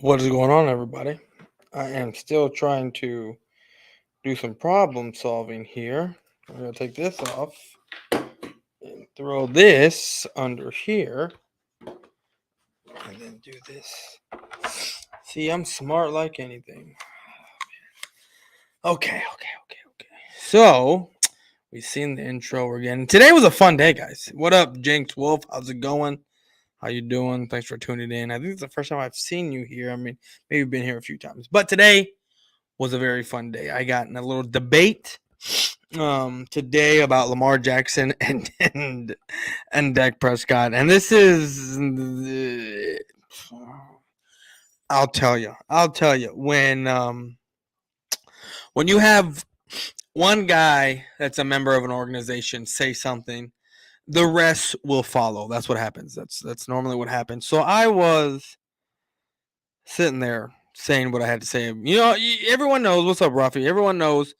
What is going on, everybody? I am still trying to do some problem solving here. I'm going to take this off and throw this under here and then do this. See, I'm smart like anything. Okay. So, we've seen the intro again. Today was a fun day, guys. What up, Jinx Wolf? How's it going? How you doing? Thanks for tuning in. I think it's the first time I've seen you here. I mean, maybe you've been here a few times. But today was a very fun day. I got in a little debate today about Lamar Jackson and Dak Prescott. And this is I'll tell you. When you have one guy that's a member of an organization say something, the rest will follow. That's what happens. That's normally what happens. So I was sitting there saying what I had to say. You know, everyone knows. What's up, Rafi? Everyone knows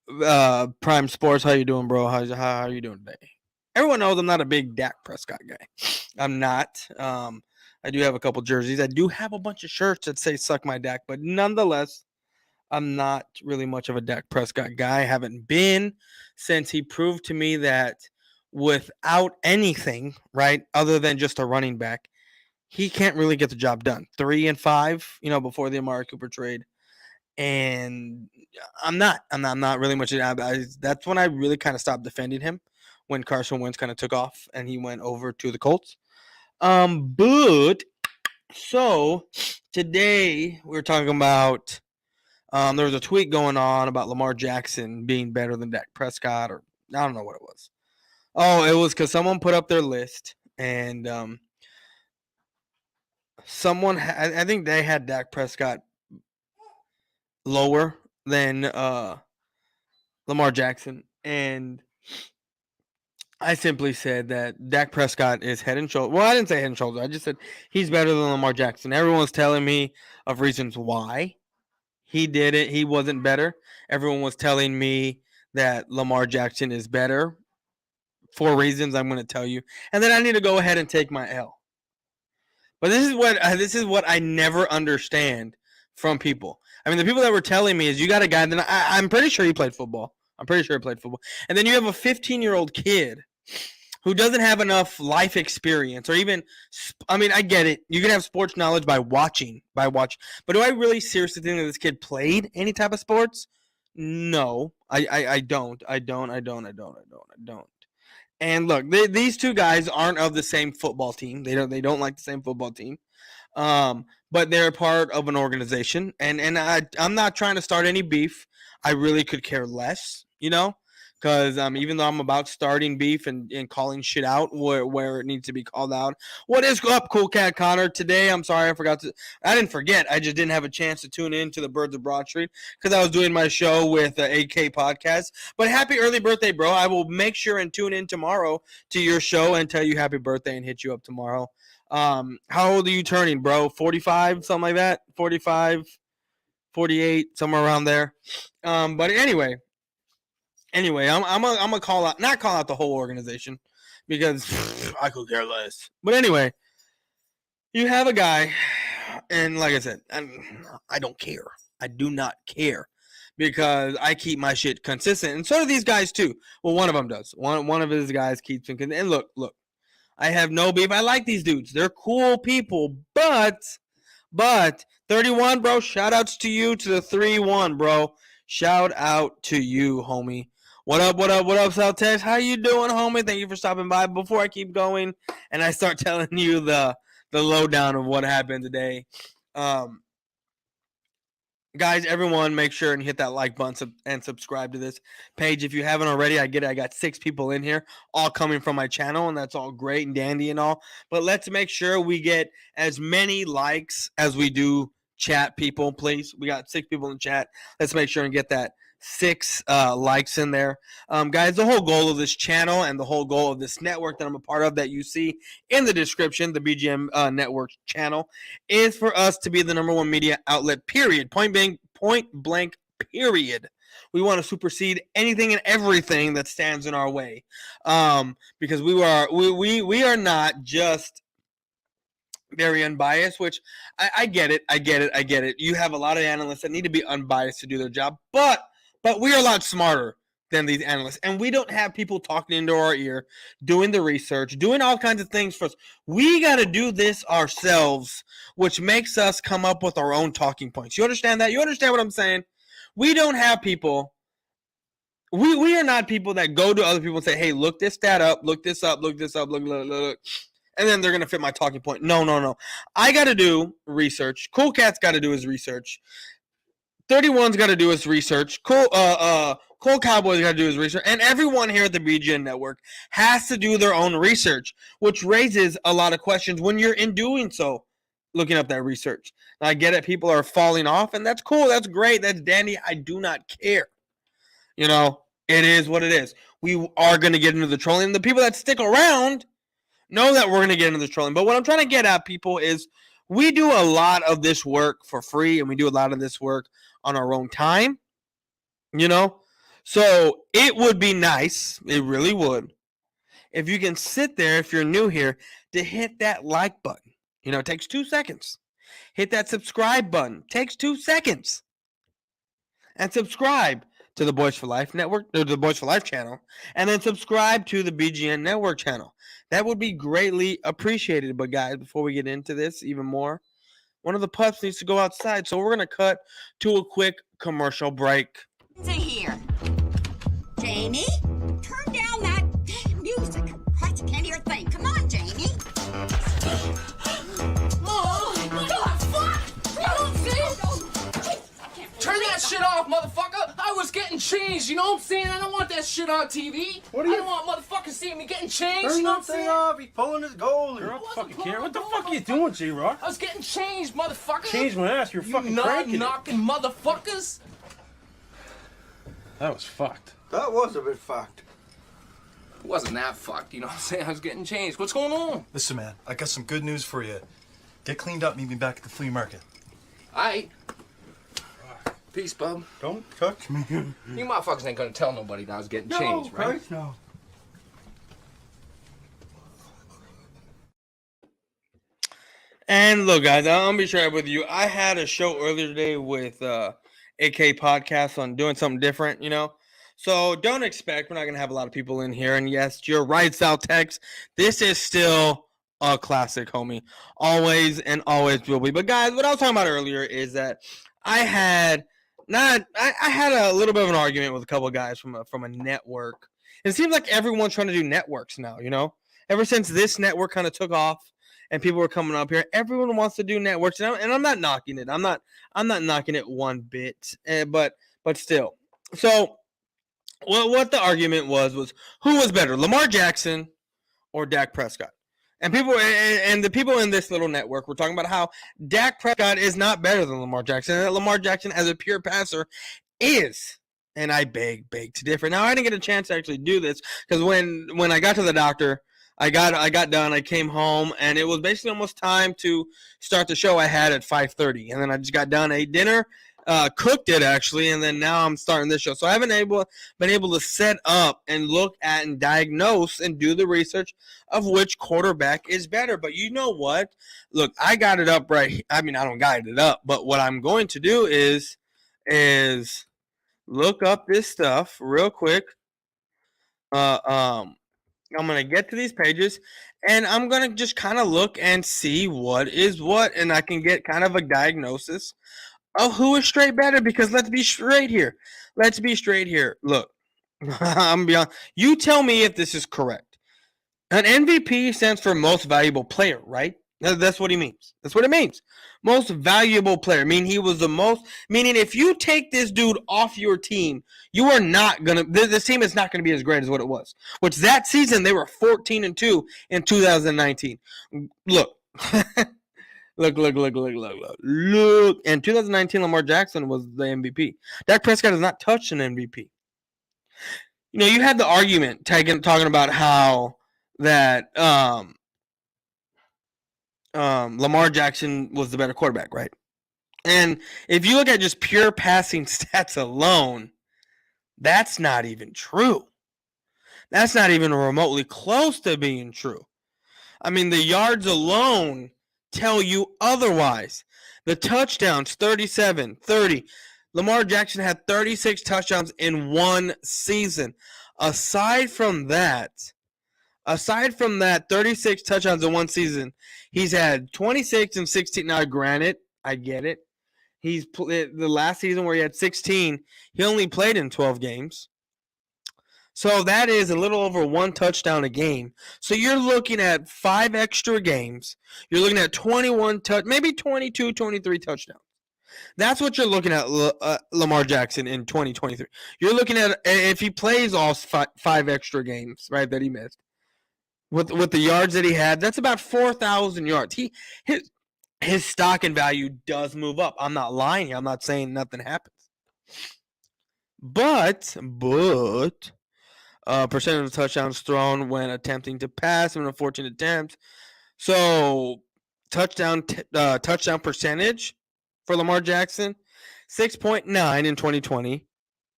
Prime Sports. How you doing, bro? How are you doing today? Everyone knows I'm not a big Dak Prescott guy. I'm not. I do have a couple jerseys. I do have a bunch of shirts that say "Suck my Dak," but nonetheless, I'm not really much of a Dak Prescott guy. I haven't been since he proved to me that without anything, right, other than just a running back, he can't really get the job done. 3-5, before the Amari Cooper trade. And I'm not really much. That's when I really kind of stopped defending him, when Carson Wentz kind of took off and he went over to the Colts. But so today we're talking about there was a tweet going on about Lamar Jackson being better than Dak Prescott, or I don't know what it was. Oh, it was because someone put up their list, and I think they had Dak Prescott lower than Lamar Jackson, and I simply said that Dak Prescott is head and shoulder. Well, I didn't say head and shoulder. I just said he's better than Lamar Jackson. Everyone's telling me of reasons why he did it. He wasn't better. Everyone was telling me that Lamar Jackson is better. 4 reasons I'm going to tell you, and then I need to go ahead and take my L. But this is what I never understand from people. I mean, the people that were telling me is you got a guy that I'm pretty sure he played football. And then you have a 15-year-old kid who doesn't have enough life experience, or even, I mean, I get it. You can have sports knowledge by watching. But do I really seriously think that this kid played any type of sports? No, I don't. And look, these two guys aren't of the same football team. They don't like the same football team. But they're part of an organization, and I'm not trying to start any beef. I really could care less, because even though I'm about starting beef and calling shit out where it needs to be called out. What is up, Cool Cat Connor? Today, I'm sorry, I didn't forget. I just didn't have a chance to tune in to the Birds of Broad Street because I was doing my show with the AK podcast. But happy early birthday, bro. I will make sure and tune in tomorrow to your show and tell you happy birthday and hit you up tomorrow. How old are you turning, bro? 45, something like that? 45, 48, somewhere around there. But anyway, I'm gonna not call out the whole organization because I could care less. But anyway, you have a guy, and like I said, I don't care. I do not care because I keep my shit consistent, and so do these guys too. Well, one of them does. One of his guys keeps it. And look, I have no beef. I like these dudes. They're cool people, but 31, bro. Shout outs to you, to the 3-1, bro. Shout out to you, homie. What up, South Tex? How you doing, homie? Thank you for stopping by. Before I keep going and I start telling you the the lowdown of what happened today. Guys, everyone, make sure and hit that like button and subscribe to this page if you haven't already. I get it. I got 6 people in here, all coming from my channel, and that's all great and dandy and all. But let's make sure we get as many likes as we do chat people, please. We got 6 people in chat. Let's make sure and get that 6 likes in there. Guys, the whole goal of this channel and the whole goal of this network that I'm a part of that you see in the description, the BGM Network channel, is for us to be the #1 media outlet, period. Point blank, period. We want to supersede anything and everything that stands in our way, because we are not just very unbiased, which I get it. You have a lot of analysts that need to be unbiased to do their job, but we are a lot smarter than these analysts, and we don't have people talking into our ear, doing the research, doing all kinds of things for us. We got to do this ourselves, which makes us come up with our own talking points. You understand that? You understand what I'm saying? We don't have people. We are not people that go to other people and say, hey, look this stat up, look this up, look, and then they're going to fit my talking point. No. I got to do research. Cool Cat's got to do his research. 31's got to do his research. Cool Cowboy's got to do his research. And everyone here at the BGN Network has to do their own research, which raises a lot of questions when you're in doing so, looking up that research. Now, I get it. People are falling off, and that's cool. That's great. That's dandy. I do not care. You know, it is what it is. We are going to get into the trolling. The people that stick around know that we're going to get into the trolling. But what I'm trying to get at, people, is we do a lot of this work for free, and we do a lot of this work on our own time, you know? So it would be nice, it really would, if you can sit there, if you're new here, to hit that like button. You know, it takes 2 seconds. Hit that subscribe button. It takes 2 seconds. And subscribe to the Boyz4Life Network, or the Boyz4Life channel, and then subscribe to the BGN Network channel. That would be greatly appreciated. But guys, before we get into this even more, one of the pups needs to go outside, so we're going to cut to a quick commercial break. To here. Jamie, turn down that music. I can't hear a thing. Come on, Jamie. Mom, what the fuck? You don't see? Turn that shit off, motherfucker. I was getting changed, you know what I'm saying? I don't want that shit on TV. I don't want motherfuckers seeing me getting changed, you know what I'm saying? Off. He's pulling his goal. You're fucking care. What the fuck are you doing, J-Rock? I was getting changed, motherfucker. Change my ass. You're fucking cranking. Knocking motherfuckers. That was fucked. That was a bit fucked. It wasn't that fucked, you know what I'm saying? I was getting changed. What's going on? Listen, man, I got some good news for you. Get cleaned up, meet me back at the flea market. Aight. Peace, bub. Don't touch me. You motherfuckers ain't gonna tell nobody that I was getting changed, right? Christ, no. And look, guys, I'll be straight up with you. I had a show earlier today with AK Podcast on doing something different, you know? So don't expect, we're not going to have a lot of people in here. And yes, you're right, Southex. This is still a classic, homie. Always and always will be. But guys, what I was talking about earlier is that I had a little bit of an argument with a couple of guys from a network. It seems like everyone's trying to do networks now, you know? Ever since this network kind of took off and people were coming up here, everyone wants to do networks. And I'm not knocking it. I'm not knocking it one bit. But still. So what the argument was who was better, Lamar Jackson or Dak Prescott? And the people in this little network were talking about how Dak Prescott is not better than Lamar Jackson, and that Lamar Jackson as a pure passer is. And I beg to differ. Now I didn't get a chance to actually do this because when I got to the doctor, I got done, I came home, and it was basically almost time to start the show I had at 5:30. And then I just got done, ate dinner, cooked it actually, and then now I'm starting this show. So I haven't been able to set up and look at and diagnose and do the research of which quarterback is better. But you know what? Look, I got it up right. I mean, I don't got it up, but what I'm going to do is look up this stuff real quick. I'm going to get to these pages, and I'm going to just kind of look and see what is what, and I can get kind of a diagnosis of who is straight better, because let's be straight here. Look, I'm beyond. You tell me if this is correct. An MVP stands for most valuable player, right? That's what he means. That's what it means. Most valuable player. I mean, he was the most. Meaning, if you take this dude off your team, you are not gonna. This team is not gonna be as great as what it was. Which that season they were 14-2 in 2019. Look, look. In 2019, Lamar Jackson was the MVP. Dak Prescott has not touched an MVP. You know, you had the argument talking about how that Lamar Jackson was the better quarterback, right? And if you look at just pure passing stats alone, that's not even true. That's not even remotely close to being true. I mean, the yards alone tell you otherwise. The touchdowns, 37, 30. Lamar Jackson had 36 touchdowns in one season. Aside from that, 36 touchdowns in one season, he's had 26 and 16. Now, granted, I get it. The last season where he had 16, he only played in 12 games. So that is a little over one touchdown a game. So you're looking at 5 extra games. You're looking at 21 maybe 22, 23 touchdowns. That's what you're looking at, Lamar Jackson in 2023. You're looking at if he plays all 5 extra games, right, that he missed. With the yards that he had, that's about 4,000 yards. His stock and value does move up. I'm not lying here. I'm not saying nothing happens. But percentage of touchdowns thrown when attempting to pass, in 14 attempts. So touchdown percentage for Lamar Jackson, 6.9 in 2020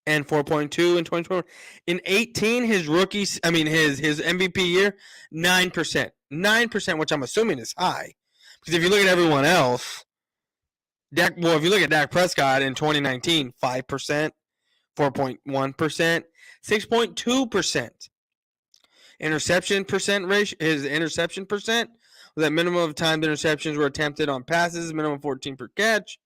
and 4.2 in 2020. In 18, his MVP year, 9%. 9%, which I'm assuming is high. Because if you look at everyone else, if you look at Dak Prescott in 2019, 5%, 4.1%, 6.2%. Interception percent ratio, his interception percent was that minimum of time the interceptions were attempted on passes, minimum 14 per catch,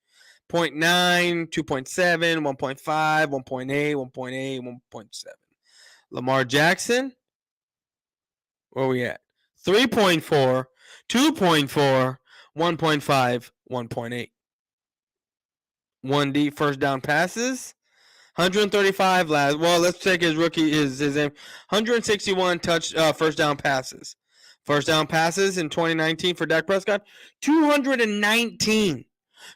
0.9, 2.7, 1.5, 1.8, 1.8, 1.7. Lamar Jackson, where are we at? 3.4, 2.4, 1.5, 1.8. 1D first down passes, 135 last. Well, let's take his rookie his 161 first down passes. First down passes in 2019 for Dak Prescott, 219.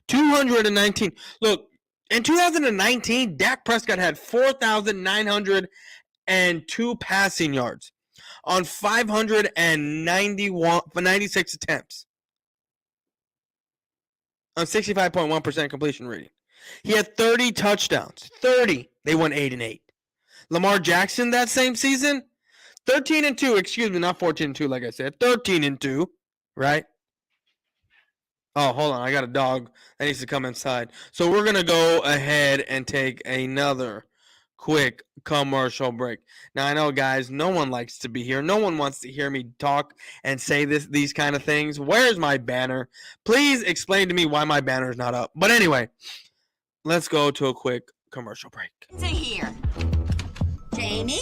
219. Look, in 2019, Dak Prescott had 4,902 passing yards on 596 attempts on 65.1% completion rating. He had 30 touchdowns. 30. They went 8-8. Lamar Jackson that same season, 13-2. Excuse me, not 14-2 like I said. 13-2, right? Oh, hold on. I got a dog that needs to come inside. So we're going to go ahead and take another quick commercial break. Now, I know, guys, no one likes to be here. No one wants to hear me talk and say these kind of things. Where's my banner? Please explain to me why my banner is not up. But anyway, let's go to a quick commercial break. Here. Jamie,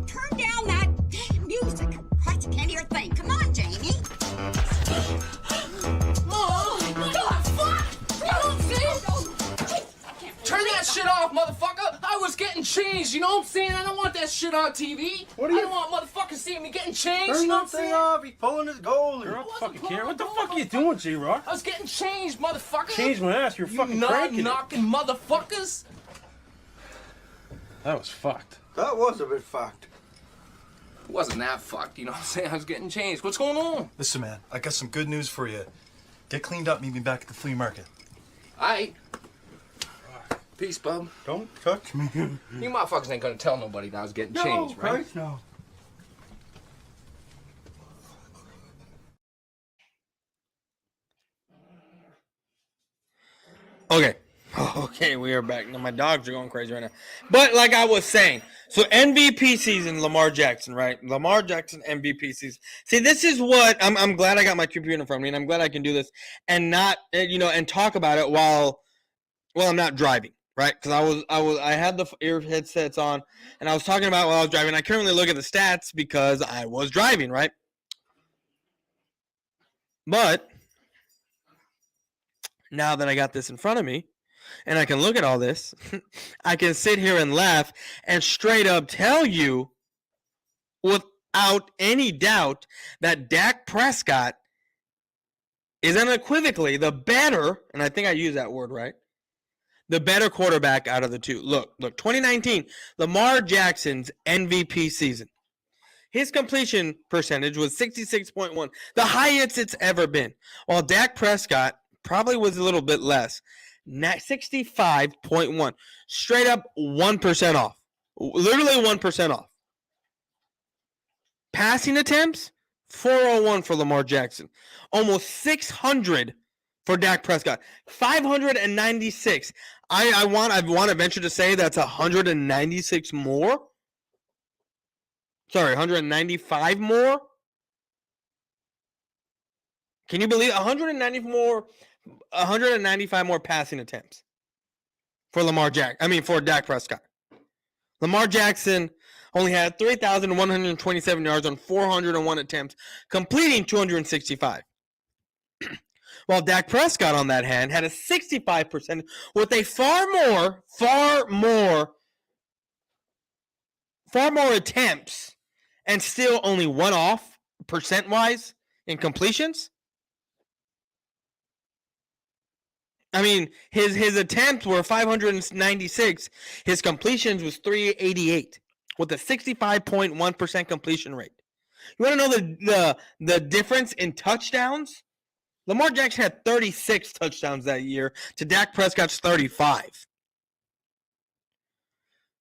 turn down that damn music. I can't hear a thing. Come on, Jamie. Turn that shit off, motherfucker! I was getting changed, you know what I'm saying? I don't want that shit on TV. I don't want motherfuckers seeing me getting changed, you know what I'm saying? off. He's pulling his goalie. You're You're fucking care. What the fuck are you doing, J-Rock? I was getting changed, motherfucker! Change my ass. You're fucking You cranking it. knocking motherfuckers! That was fucked. That was a bit fucked. It wasn't that fucked, you know what I'm saying? I was getting changed. What's going on? Listen, man, I got some good news for you. Get cleaned up, meet me back at the flea market. Aight. Peace, bub. Don't touch me. You motherfuckers ain't gonna tell nobody that I was getting changed, right? Christ, no. Okay, we are back. Now, my dogs are going crazy right now. But like I was saying, so MVP season, Lamar Jackson, right? Lamar Jackson MVP season. See, this is what I'm glad I got my computer in front of me, and I'm glad I can do this and not, and talk about it while I'm not driving, right? Because I had the ear headsets on, and I was talking about while I was driving. I couldn't really look at the stats because I was driving, right? But Now that I got this in front of me and I can look at all this, I can sit here and laugh and straight up tell you without any doubt that Dak Prescott is unequivocally the better, and I think I used that word right, the better quarterback out of the two. Look, 2019, Lamar Jackson's MVP season. His completion percentage was 66.1, the highest it's ever been. While Dak Prescott probably was a little bit less, 65.1, straight up 1% off. Literally 1% off. Passing attempts, 401 for Lamar Jackson. Almost 600 for Dak Prescott. 596. I want to venture to say that's 196 more. Sorry, 195 more. Can you believe 195 more passing attempts for for Dak Prescott. Lamar Jackson only had 3,127 yards on 401 attempts, completing 265. While Dak Prescott, on that hand, had a 65% with a far more attempts and still only one off percent-wise in completions. I mean, his attempts were 596. His completions was 388 with a 65.1% completion rate. You want to know the difference in touchdowns? Lamar Jackson had 36 touchdowns that year to Dak Prescott's 35.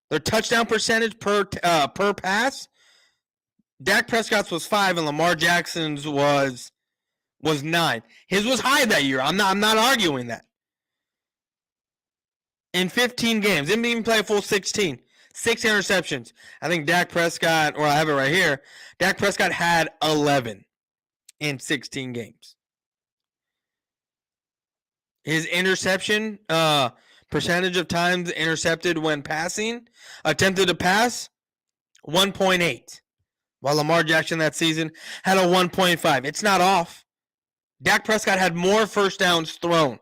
Their touchdown percentage per pass, Dak Prescott's was 5 and Lamar Jackson's was 9. His was high that year. I'm not arguing that. In 15 games, didn't even play a full 16. 6 interceptions. I think Dak Prescott, or I have it right here, Dak Prescott had 11 in 16 games. His interception percentage of times intercepted when passing, attempted to pass, 1.8. While Lamar Jackson that season had a 1.5. It's not off. Dak Prescott had more first downs thrown.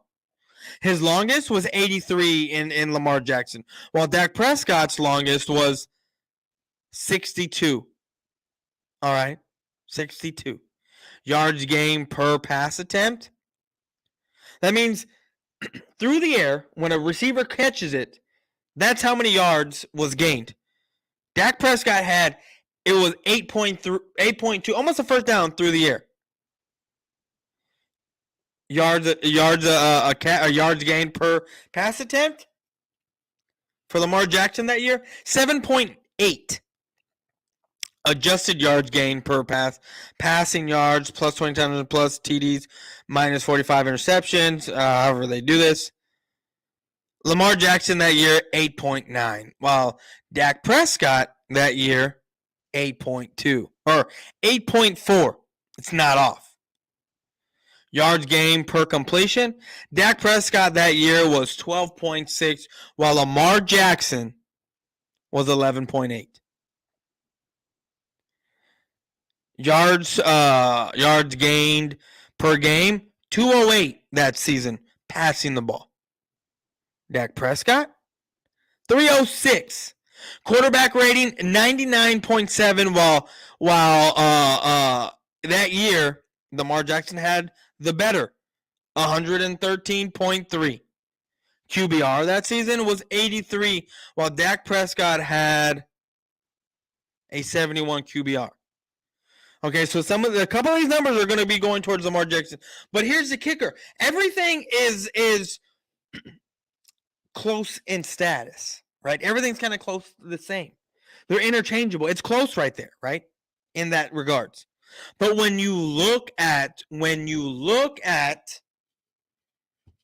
His longest was 83 in Lamar Jackson, while Dak Prescott's longest was 62. All right, 62. Yards gained per pass attempt. That means through the air, when a receiver catches it, that's how many yards was gained. Dak Prescott had, it was 8.2, almost a first down through the air. Yards gained per pass attempt for Lamar Jackson that year, 7.8. Adjusted yards gained per pass, passing yards plus 20 times plus TDs minus 45 interceptions. However they do this. Lamar Jackson that year 8.9, while Dak Prescott that year 8.2 or 8.4. It's not off. Yards gained per completion, Dak Prescott that year was 12.6, while Lamar Jackson was 11.8. Yards gained per game, 208 that season, passing the ball. Dak Prescott, 306. Quarterback rating, 99.7, while that year, Lamar Jackson had the better, 113.3. QBR that season was 83, while Dak Prescott had a 71 QBR. Okay, so a couple of these numbers are going to be going towards Lamar Jackson. But here's the kicker. Everything is close in status, right? Everything's kind of close to the same. They're interchangeable. It's close right there, right? In that regards. But when you look at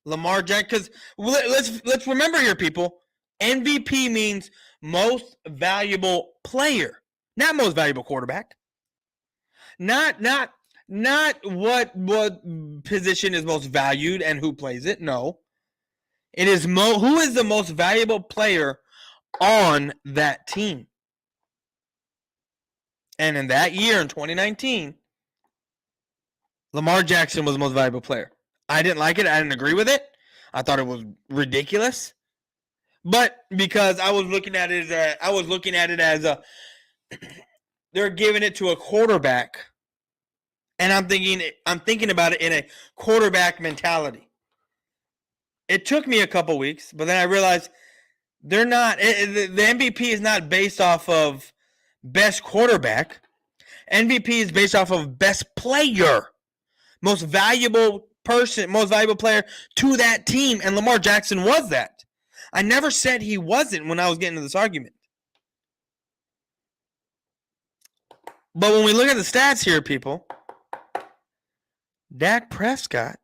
Lamar Jackson, because let's remember here, people, MVP means most valuable player, not most valuable quarterback. Not what position is most valued and who plays it. No, it is who is the most valuable player on that team. And in that year, in 2019, Lamar Jackson was the most valuable player. I didn't like it. I didn't agree with it. I thought it was ridiculous. But because I was looking at it as a they're giving it to a quarterback, and I'm thinking about it in a quarterback mentality. It took me a couple weeks, but then I realized they're not. The MVP is not based off of best quarterback. MVP is based off of best player, most valuable person, most valuable player to that team, and Lamar Jackson was that. I never said he wasn't when I was getting into this argument. But when we look at the stats here, people, Dak Prescott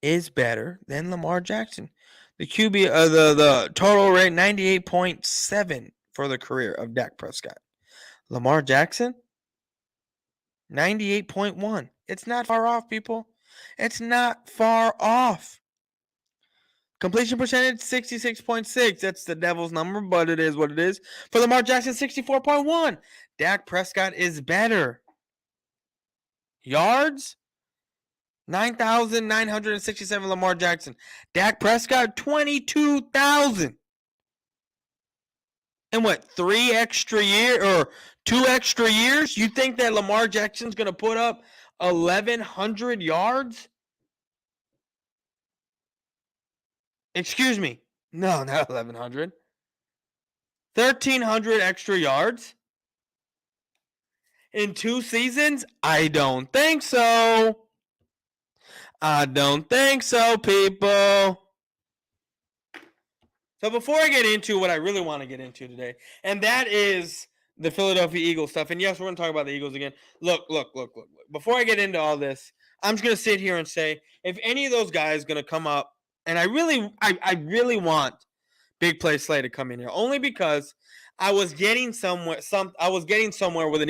is better than Lamar Jackson. The QB, the total rate 98.7 for the career of Dak Prescott. Lamar Jackson 98.1. It's not far off, people. It's not far off. Completion percentage 66.6. That's the devil's number, but it is what it is. For Lamar Jackson 64.1. Dak Prescott is better. Yards 9,967 Lamar Jackson. Dak Prescott 22,000. And what, 3 extra years or 2 extra years? You think that Lamar Jackson's going to put up 1,100 yards? Excuse me. No, not 1,100. 1,300 extra yards in 2 seasons? I don't think so. I don't think so, people. So before I get into what I really want to get into today, and that is the Philadelphia Eagles stuff. And yes, we're going to talk about the Eagles again. Look. Before I get into all this, I'm just going to sit here and say, if any of those guys going to come up, and I really want Big Play Slay to come in here, only because I was getting somewhere with an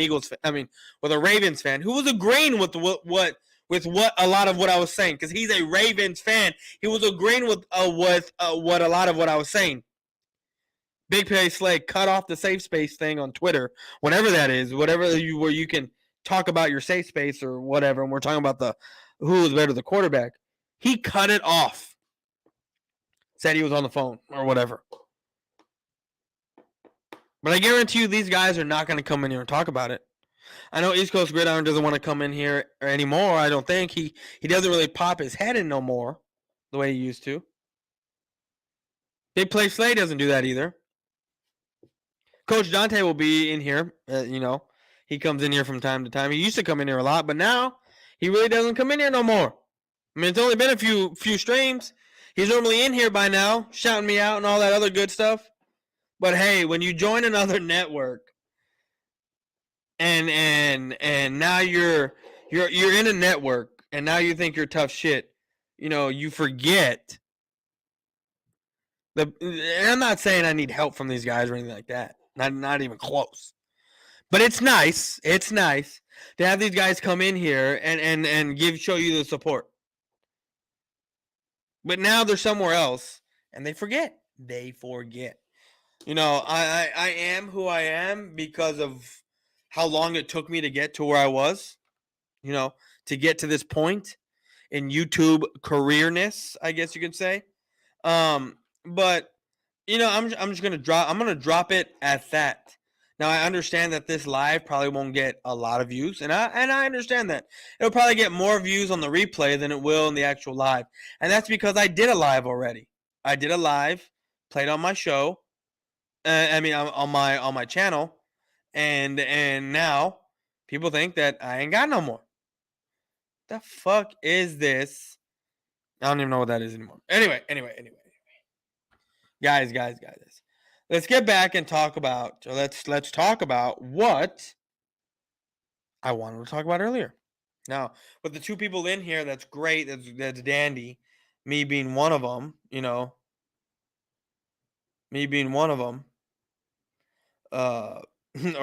with a Ravens fan who was agreeing with what a lot of what I was saying, because he's a Ravens fan. He was agreeing with what a lot of what I was saying. Big Play Slay cut off the safe space thing on Twitter, whatever that is, where you can talk about your safe space or whatever, and we're talking about who is better, the quarterback. He cut it off. Said he was on the phone or whatever. But I guarantee you these guys are not going to come in here and talk about it. I know East Coast Gridiron doesn't want to come in here anymore. I don't think. He doesn't really pop his head in no more the way he used to. Big Play Slay doesn't do that either. Coach Dante will be in here. He comes in here from time to time. He used to come in here a lot, but now he really doesn't come in here no more. I mean, it's only been a few streams. He's normally in here by now, shouting me out and all that other good stuff. But hey, when you join another network, and now you're in a network, and now you think you're tough shit, you forget. And I'm not saying I need help from these guys or anything like that. Not even close. But it's nice. It's nice to have these guys come in here and show you the support. But now they're somewhere else, and they forget. I am who I am because of how long it took me to get to where I was, to get to this point in YouTube careerness, I guess you could say. But I'm just gonna drop it at that. Now I understand that this live probably won't get a lot of views, and I understand that it'll probably get more views on the replay than it will in the actual live, and that's because I did a live already. I did a live, played on my show, on my channel, and now people think that I ain't got no more. The fuck is this? I don't even know what that is anymore. Anyway. Guys. Let's get back and talk about. Let's talk about what I wanted to talk about earlier. Now, with the 2 people in here, that's great. That's dandy. Me being one of them, or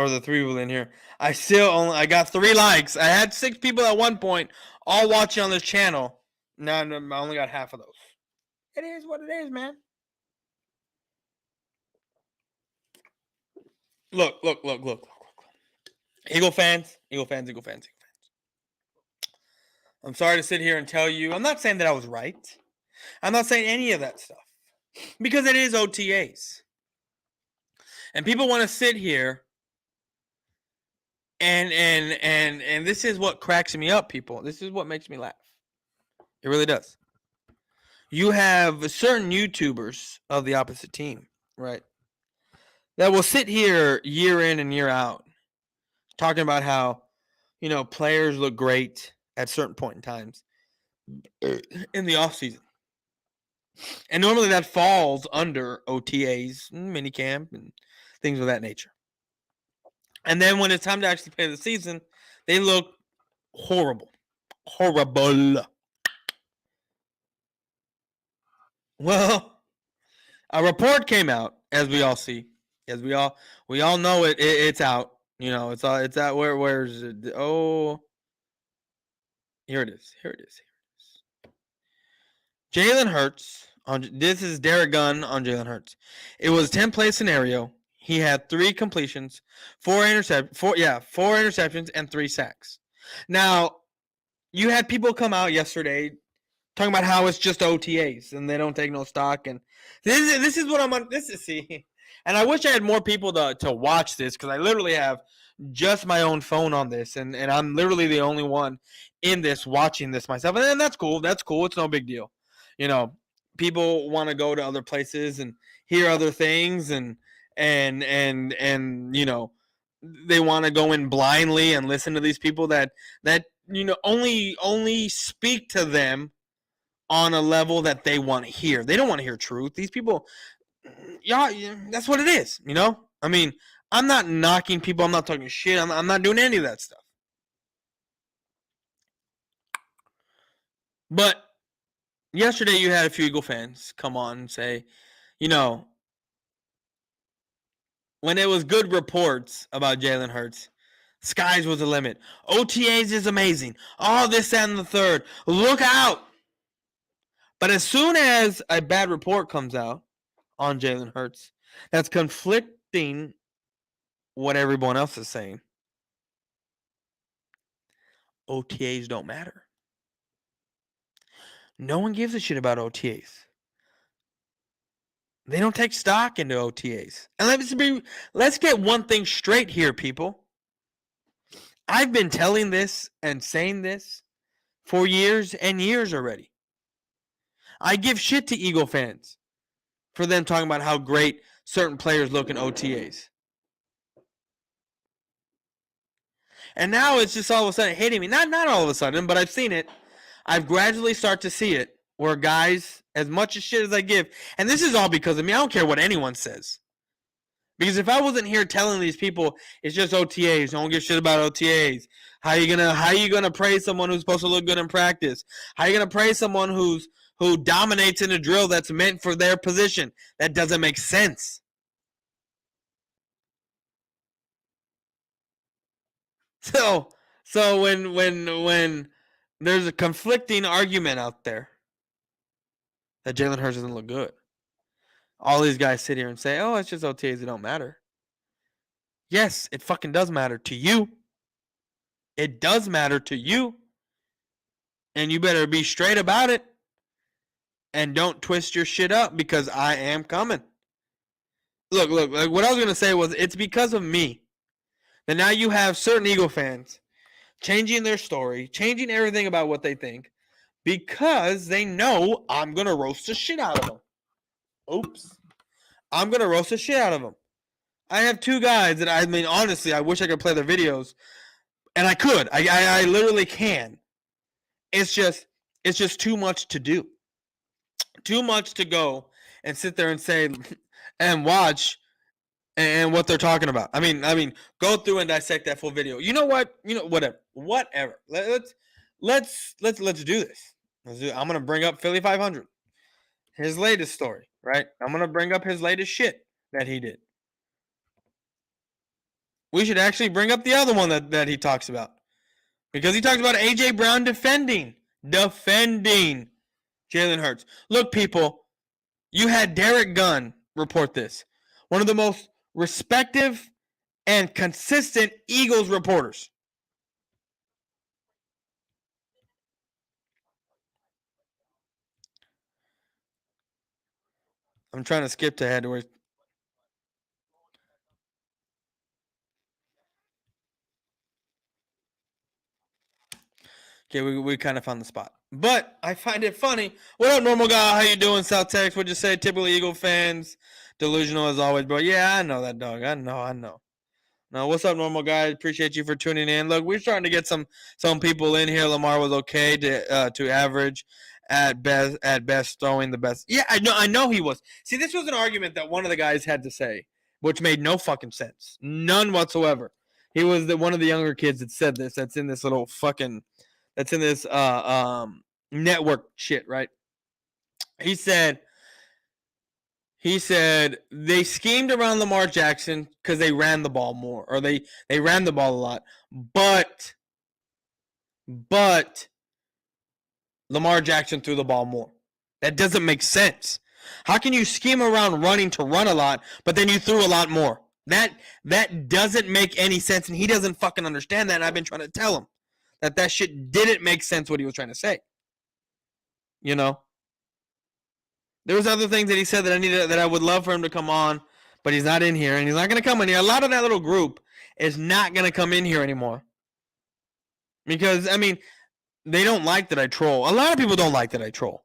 the 3 people in here. I got 3 likes. I had 6 people at one point, all watching on this channel. Now I only got half of those. It is what it is, man. Look. Eagle fans. I'm sorry to sit here and tell you. I'm not saying that I was right. I'm not saying any of that stuff because it is OTAs. And people want to sit here and this is what cracks me up, people. This is what makes me laugh. It really does. You have certain YouTubers of the opposite team, right? That will sit here year in and year out talking about how, players look great at certain point in times in the offseason. And normally that falls under OTAs, minicamp, and things of that nature. And then when it's time to actually play the season, they look horrible. Horrible. Well, a report came out, as we all see, as we all know it's out. It's out. Where's it? Oh, here it is. Jalen Hurts. This is Derek Gunn on Jalen Hurts. It was a 10-play scenario. He had 3 completions, 4 interceptions, and 3 sacks. Now, you had people come out yesterday talking about how it's just OTAs and they don't take no stock. And this is what I'm on. See, and I wish I had more people to watch this because I literally have just my own phone on this, and I'm literally the only one in this watching this myself. And that's cool. That's cool. It's no big deal. People want to go to other places and hear other things, and they want to go in blindly and listen to these people that only speak to them on a level that they want to hear. They don't want to hear truth. These people, that's what it is. I mean, I'm not knocking people. I'm not talking shit. I'm not doing any of that stuff. But yesterday you had a few Eagle fans come on and say, when it was good reports about Jalen Hurts, skies was the limit. OTAs is amazing. All this, that, and the third. Look out. But as soon as a bad report comes out on Jalen Hurts that's conflicting what everyone else is saying, OTAs don't matter. No one gives a shit about OTAs. They don't take stock into OTAs. And let's get one thing straight here, people. I've been telling this and saying this for years and years already. I give shit to Eagle fans for them talking about how great certain players look in OTAs. And now it's just all of a sudden hitting me. Not all of a sudden, but I've seen it. I've gradually start to see it where guys, as much as shit as I give, and this is all because of me. I don't care what anyone says. Because if I wasn't here telling these people it's just OTAs, don't give shit about OTAs. How you gonna praise someone who's supposed to look good in practice? How you gonna praise someone who dominates in a drill that's meant for their position? That doesn't make sense. So when there's a conflicting argument out there that Jalen Hurts doesn't look good, all these guys sit here and say, "Oh, it's just OTAs. It don't matter." Yes, it fucking does matter to you. It does matter to you, and you better be straight about it, and don't twist your shit up because I am coming. Look. What I was gonna say was it's because of me that now you have certain Eagle fans changing their story, changing everything about what they think, because they know I'm going to roast the shit out of them. Oops. I'm going to roast the shit out of them. I have 2 guys that, honestly, I wish I could play their videos, and I could. I literally can. It's just too much to do. Too much to go and sit there and say and watch and what they're talking about. I mean, go through and dissect that full video. You know what? Whatever. Let's do this. I'm gonna bring up Philly 500, his latest story, right? I'm gonna bring up his latest shit that he did. We should actually bring up the other one that he talks about, because he talks about AJ Brown defending Jalen Hurts. Look, people, you had Derek Gunn report this, one of the most respective and consistent Eagles reporters. I'm trying to skip to head where. Okay, we kind of found the spot. But I find it funny. What up, normal guy? How you doing, South Tex? What'd you say? Typically Eagle fans. Delusional as always, bro. Yeah, I know that, dog. I know. No, what's up, normal guy? Appreciate you for tuning in. Look, we're starting to get some people in here. Lamar was okay to average at best throwing the best. Yeah, I know he was. See, this was an argument that one of the guys had to say, which made no fucking sense. None whatsoever. He was one of the younger kids that said this. That's in this little fucking that's in this network shit, right? He said they schemed around Lamar Jackson because they ran the ball more, or they ran the ball a lot. But Lamar Jackson threw the ball more. That doesn't make sense. How can you scheme around running to run a lot, but then you threw a lot more? That doesn't make any sense, and he doesn't fucking understand that, and I've been trying to tell him that shit didn't make sense what he was trying to say. You know? There was other things that he said that I would love for him to come on, but he's not in here, and he's not going to come in here. A lot of that little group is not going to come in here anymore. Because, I mean, they don't like that I troll. A lot of people don't like that I troll.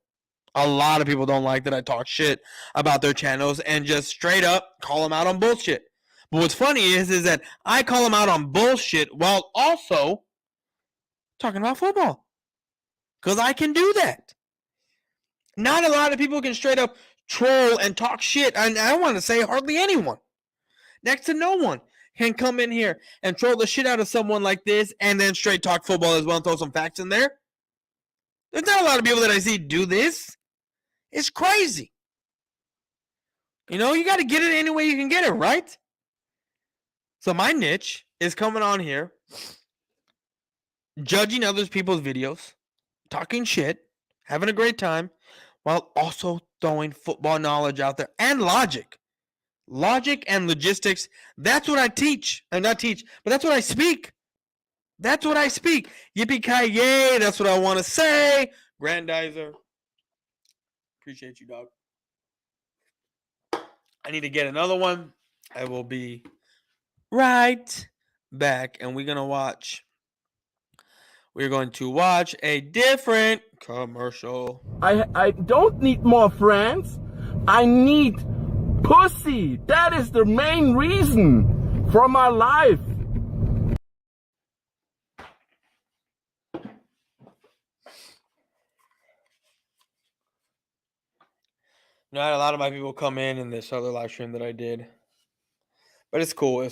A lot of people don't like that I talk shit about their channels and just straight up call them out on bullshit. But what's funny is that I call them out on bullshit while also talking about football. Because I can do that. Not a lot of people can straight up troll and talk shit. And I want to say hardly anyone. Next to no one can come in here and troll the shit out of someone like this and then straight talk football as well and throw some facts in there. There's not a lot of people that I see do this. It's crazy. You know, you got to get it any way you can get it, right? So my niche is coming on here, judging other people's videos, talking shit, having a great time, while also throwing football knowledge out there and logic. Logic and logistics, that's what I teach. And not teach, but that's what I speak. That's what I speak. Yippee-ki-yay, that's what I want to say. Grandizer. Appreciate you, dog. I need to get another one. I will be right back. And we're going to watch a different commercial. I don't need more friends. I need pussy. That is the main reason for my life. You know, I had a lot of my people come in this other live stream that I did. But it's cool.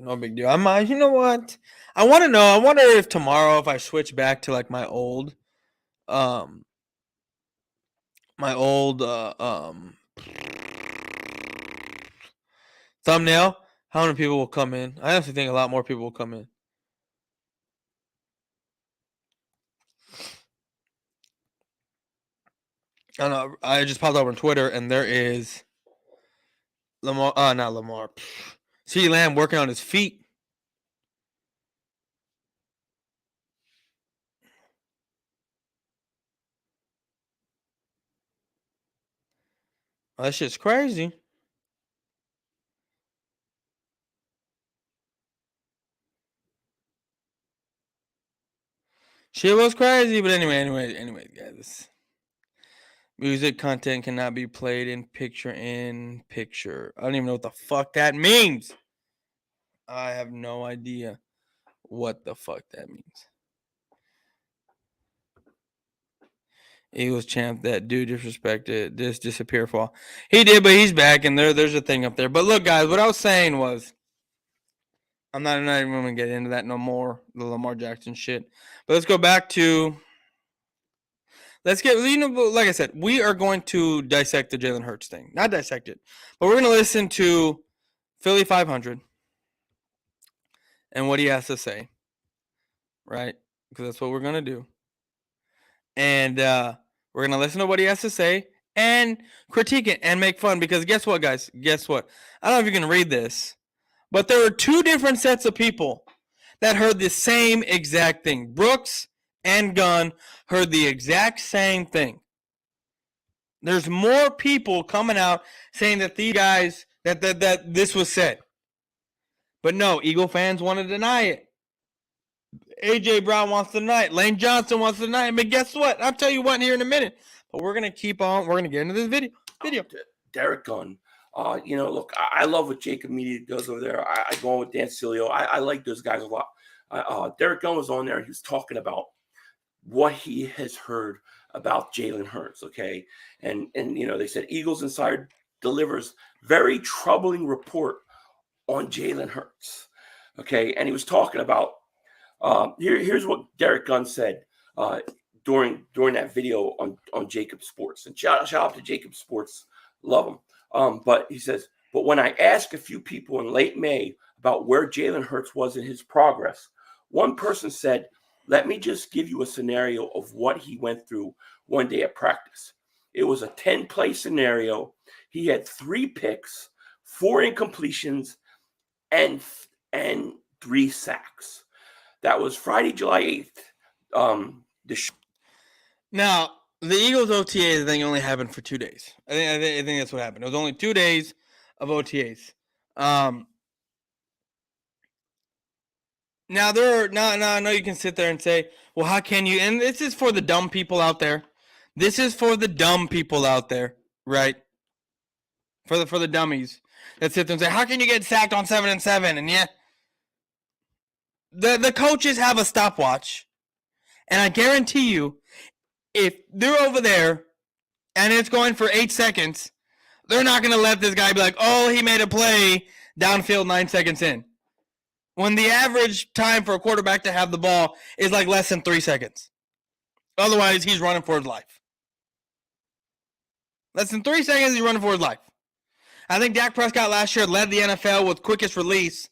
No big deal. You know what? I want to know. I wonder if tomorrow, if I switch back to like my old thumbnail, how many people will come in? I honestly think a lot more people will come in. I don't know. I just popped up on Twitter and there is Lamar. Not Lamar. CeeDee Lamb working on his feet. Oh, that shit's crazy. Shit was crazy, but anyway, guys. Music content cannot be played in picture. I don't even know what the fuck that means. I have no idea what the fuck that means. Eagles champ, that dude disrespected this disappear fall. He did, but he's back, and there's a thing up there. But look, guys, what I was saying was, I'm not even going to get into that no more, the Lamar Jackson shit. But let's go back to... like I said, we are going to dissect the Jalen Hurts thing. Not dissect it, but we're going to listen to Philly 500 and what he has to say, right? Because that's what we're going to do. And we're going to listen to what he has to say and critique it and make fun. Because guess what, guys? Guess what? I don't know if you can read this, but there were two different sets of people that heard the same exact thing. Brooks and Gunn heard the exact same thing. There's more people coming out saying that these guys, that this was said. But no, Eagle fans want to deny it. A.J. Brown wants to deny it. Lane Johnson wants to deny it. But guess what? I'll tell you what here in a minute. But we're going to keep on. We're going to get into this video. Derek Gunn. Look, I love what Jacob Media does over there. I go on with Dan Cilio. I like those guys a lot. Derek Gunn was on there. He was talking about what he has heard about Jalen Hurts, okay? And they said Eagles Insider delivers very troubling report on Jalen Hurts, okay? And he was talking about, here's what Derek Gunn said during that video on Jacob Sports. And shout out to Jacob Sports. Love him. But he says, but when I asked a few people in late May about where Jalen Hurts was in his progress, one person said, let me just give you a scenario of what he went through one day at practice. It was a 10-play scenario. He had 3 picks, 4 incompletions, and 3 sacks. That was Friday, July 8th. Now, the Eagles OTAs, I think, only happened for 2 days. I think that's what happened. It was only 2 days of OTAs. Now I know you can sit there and say, well, how can you? And this is for the dumb people out there. This is for the dumb people out there, right? For the dummies that sit there and say, how can you get sacked on 7 and 7? And yeah, the coaches have a stopwatch, and I guarantee you, if they're over there and it's going for 8 seconds, they're not going to let this guy be like, oh, he made a play downfield 9 seconds in. When the average time for a quarterback to have the ball is like less than 3 seconds. Otherwise, he's running for his life. Less than 3 seconds, he's running for his life. I think Dak Prescott last year led the NFL with quickest release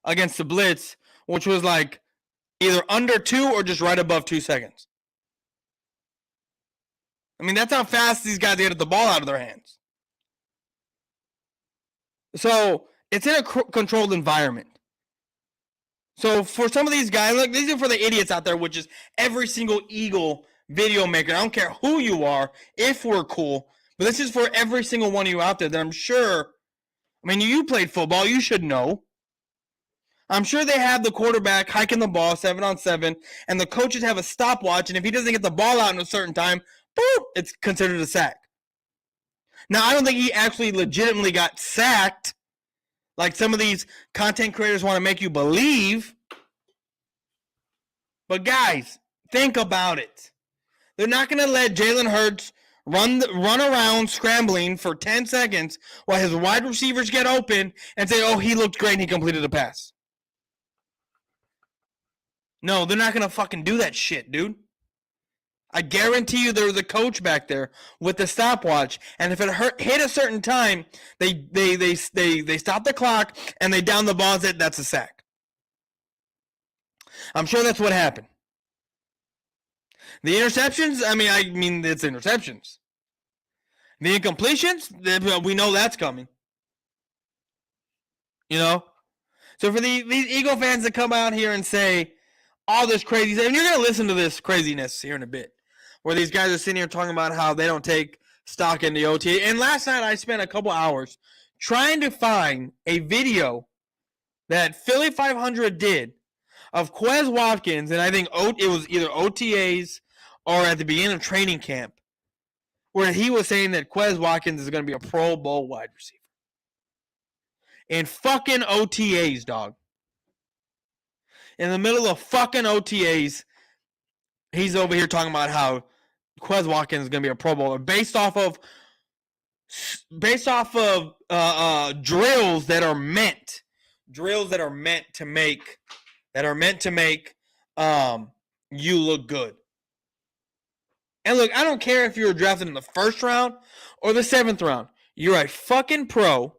against the blitz, which was like either under 2 or just right above 2 seconds. I mean, that's how fast these guys get the ball out of their hands. So, it's in a controlled environment. So, for some of these guys, look, these are for the idiots out there, which is every single Eagle video maker. I don't care who you are, if we're cool, but this is for every single one of you out there that I'm sure, I mean, you played football, you should know. I'm sure they have the quarterback hiking the ball 7 on 7, and the coaches have a stopwatch, and if he doesn't get the ball out in a certain time, boop, it's considered a sack. Now, I don't think he actually legitimately got sacked like some of these content creators want to make you believe. But guys, think about it. They're not going to let Jalen Hurts run around scrambling for 10 seconds while his wide receivers get open and say, oh, he looked great and he completed a pass. No, they're not going to fucking do that shit, dude. I guarantee you there was a coach back there with the stopwatch, and if it hit a certain time, they stop the clock and they down the ball and said that's a sack. I'm sure that's what happened. The interceptions, I mean it's interceptions. The incompletions, we know that's coming. You know? So for these Eagle fans that come out here and say all this crazy stuff, and you're going to listen to this craziness here in a bit, where these guys are sitting here talking about how they don't take stock in the OTA. And last night I spent a couple hours trying to find a video that Philly 500 did of Quez Watkins, and I think it was either OTAs or at the beginning of training camp, where he was saying that Quez Watkins is going to be a Pro Bowl wide receiver. In fucking OTAs, dog. In the middle of fucking OTAs, he's over here talking about how Quez Watkins is going to be a Pro Bowler based off of drills that are meant to make you look good. And look, I don't care if you were drafted in the 1st round or the 7th round. You're a fucking pro.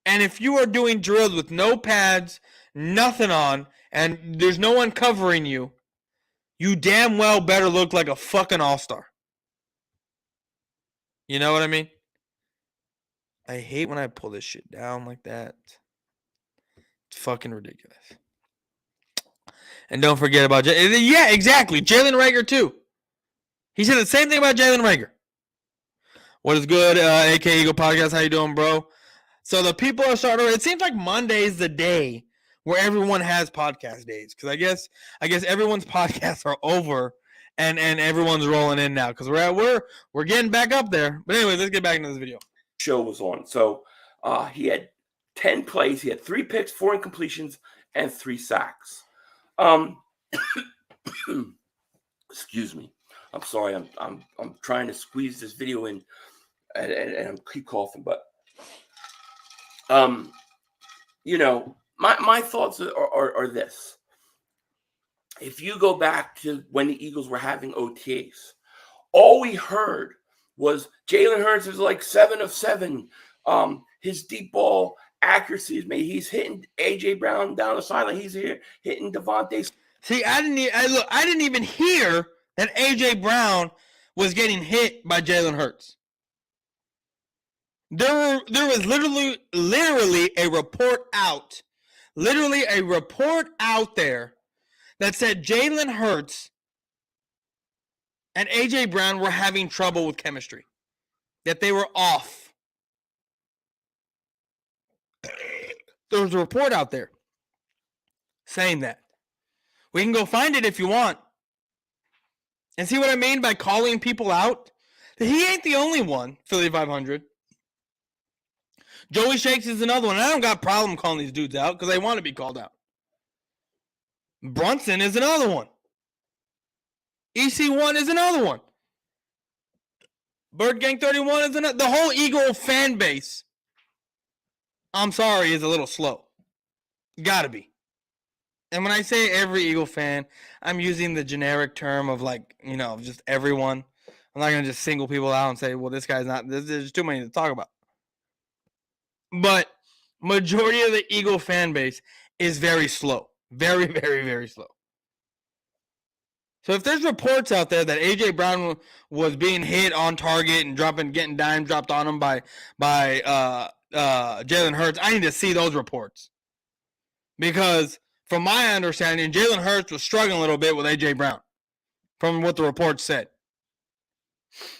And if you are doing drills with no pads, nothing on, and there's no one covering you, you damn well better look like a fucking all-star. You know what I mean? I hate when I pull this shit down like that. It's fucking ridiculous. And don't forget about yeah, exactly. Jalen Reagor too. He said the same thing about Jalen Rager. What is good, AK Eagle Podcast? How you doing, bro? So the people are starting. It seems like Monday is the day where everyone has podcast days, because I guess everyone's podcasts are over, and everyone's rolling in now because we're getting back up there. But anyway, let's get back into this video. Show was on. So he had 10 plays. He had 3 picks, 4 incompletions, and 3 sacks. Excuse me. I'm sorry. I'm trying to squeeze this video in, and I keep coughing. But you know, my thoughts are this. If you go back to when the Eagles were having OTAs, all we heard was Jalen Hurts is like 7 of 7. His deep ball accuracy is made. He's hitting AJ Brown down the sideline. He's here hitting Devontae. See, I didn't even hear that AJ Brown was getting hit by Jalen Hurts. There was literally a report out, there that said Jalen Hurts and AJ Brown were having trouble with chemistry, that they were off. There was a report out there saying that. We can go find it if you want. And see what I mean by calling people out? He ain't the only one, Philly 500. Joey Shakes is another one. I don't got a problem calling these dudes out because they want to be called out. Brunson is another one. EC1 is another one. Bird Gang 31 is another. The whole Eagle fan base, I'm sorry, is a little slow. Gotta be. And when I say every Eagle fan, I'm using the generic term of, like, you know, just everyone. I'm not going to just single people out and say, well, this guy's not, there's too many to talk about. But majority of the Eagle fan base is very slow. Very, very, very slow. So if there's reports out there that AJ Brown was being hit on target and getting dime dropped on him by Jalen Hurts, I need to see those reports. Because from my understanding, Jalen Hurts was struggling a little bit with AJ Brown, from what the report said.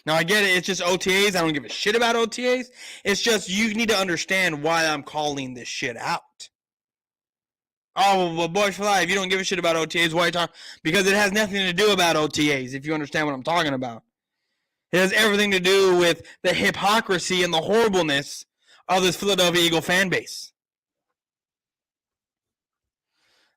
Now, I get it. It's just OTAs. I don't give a shit about OTAs. It's just you need to understand why I'm calling this shit out. Oh, well, Boyz4Life, you don't give a shit about OTAs. Why are you talking? Because it has nothing to do about OTAs, if you understand what I'm talking about. It has everything to do with the hypocrisy and the horribleness of this Philadelphia Eagle fan base.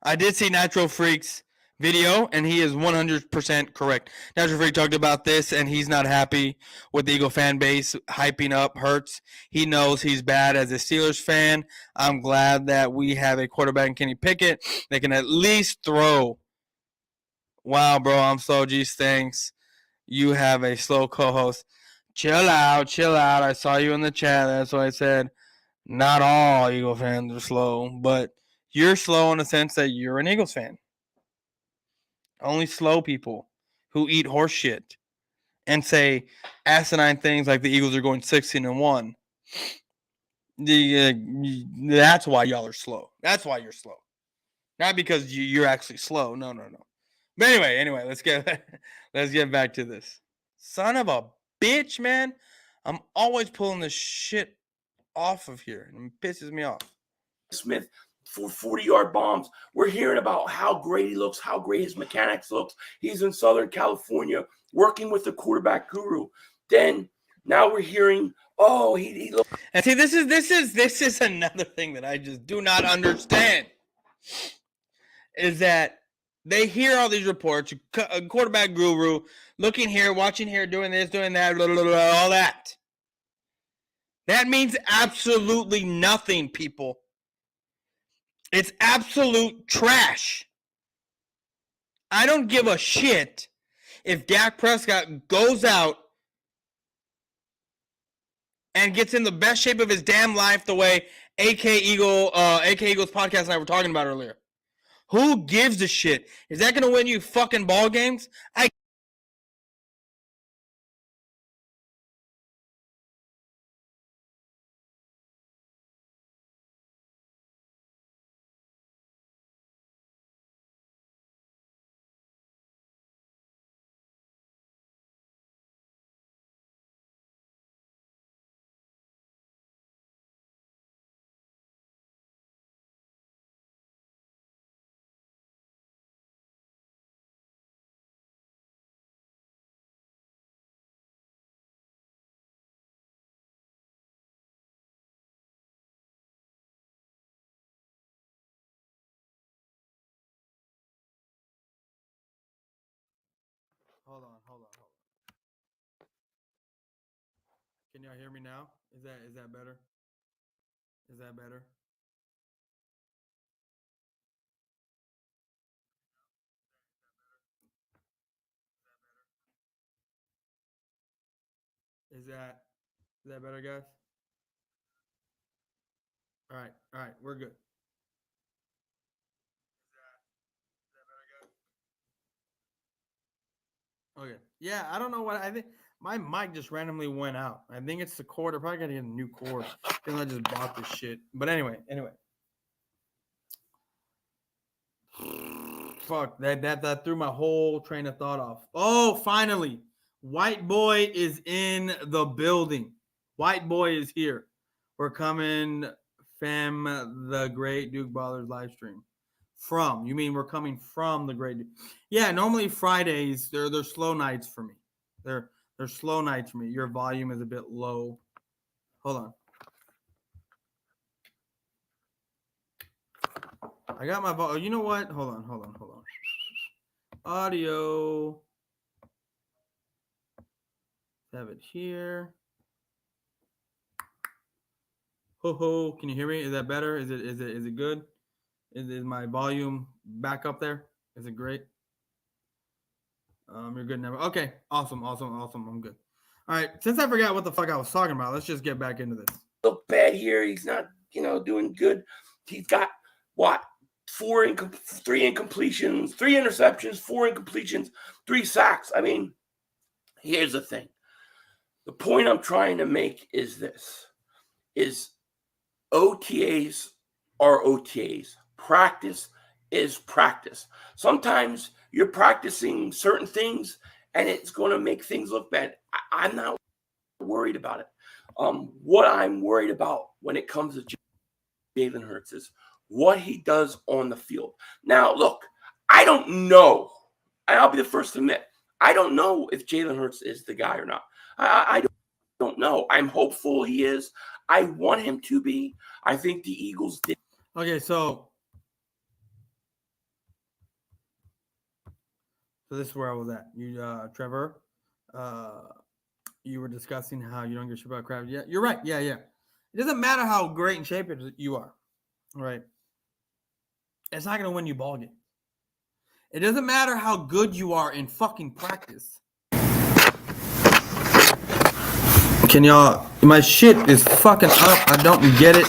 I did see Natural Freak's video, and he is 100% correct. Natural Freak talked about this, and he's not happy with the Eagle fan base hyping up Hurts. He knows he's bad as a Steelers fan. I'm glad that we have a quarterback in Kenny Pickett that can at least throw. Wow, bro, I'm slow. Geez, thanks. You have a slow co-host. Chill out. I saw you in the chat. That's why I said not all Eagle fans are slow, but you're slow in the sense that you're an Eagles fan. Only slow people who eat horse shit and say asinine things like the Eagles are going 16-1. That's why y'all are slow. That's why you're slow. Not because you're actually slow. No. But anyway, let's get back to this. Son of a bitch, man. I'm always pulling this shit off of here, and it pisses me off. Smith for 40-yard bombs. We're hearing about how great he looks, how great his mechanics looks. He's in Southern California working with the quarterback guru. Then now we're hearing, oh, he looks. And see, this is another thing that I just do not understand. Is that they hear all these reports, a quarterback guru, looking here, watching here, doing this, doing that, blah, blah, blah, all that. That means absolutely nothing, people. It's absolute trash. I don't give a shit if Dak Prescott goes out and gets in the best shape of his damn life the way AK Eagles podcast and I were talking about earlier. Who gives a shit? Is that going to win you fucking ball games? Hold on. Can y'all hear me now? Is that better? Is that better? Is that better, guys? All right, we're good. Okay. Yeah, I don't know what I think. My mic just randomly went out. I think it's the cord. I probably gotta get a new cord because I just bought this shit. But anyway. Fuck that threw my whole train of thought off. Oh, finally, White Boy is in the building. White Boy is here. We're coming, fam. The Great Duke Ballers live stream. From you mean we're coming from the Great Duke? Yeah, normally Fridays they're slow nights for me. They're slow nights for me. Your volume is a bit low. Hold on. I got my volume. You know what? Hold on. Audio. Have it here. Ho. Can you hear me? Is that better? Is it good? Is my volume back up there? Is it great? You're good now. Okay. Awesome. I'm good. All right. Since I forgot what the fuck I was talking about, let's just get back into this. Look bad here. He's not, doing good. He's got what? 3 incompletions, 3 interceptions, 4 incompletions, 3 sacks. I mean, here's the thing. The point I'm trying to make is this: OTAs are OTAs. Practice is practice. Sometimes you're practicing certain things and it's going to make things look bad. I'm not worried about it. What I'm worried about when it comes to Jalen Hurts is what he does on the field. Now, look, I don't know. I'll be the first to admit, I don't know if Jalen Hurts is the guy or not. I don't know. I'm hopeful he is. I want him to be. I think the Eagles did. Okay, so this is where I was at. You, Trevor, you were discussing how you don't give a shit about crap. Yeah, you're right. Yeah. It doesn't matter how great in shape you are, right? It's not going to win you ball games. It doesn't matter how good you are in fucking practice. Can y'all? My shit is fucking up. I don't get it.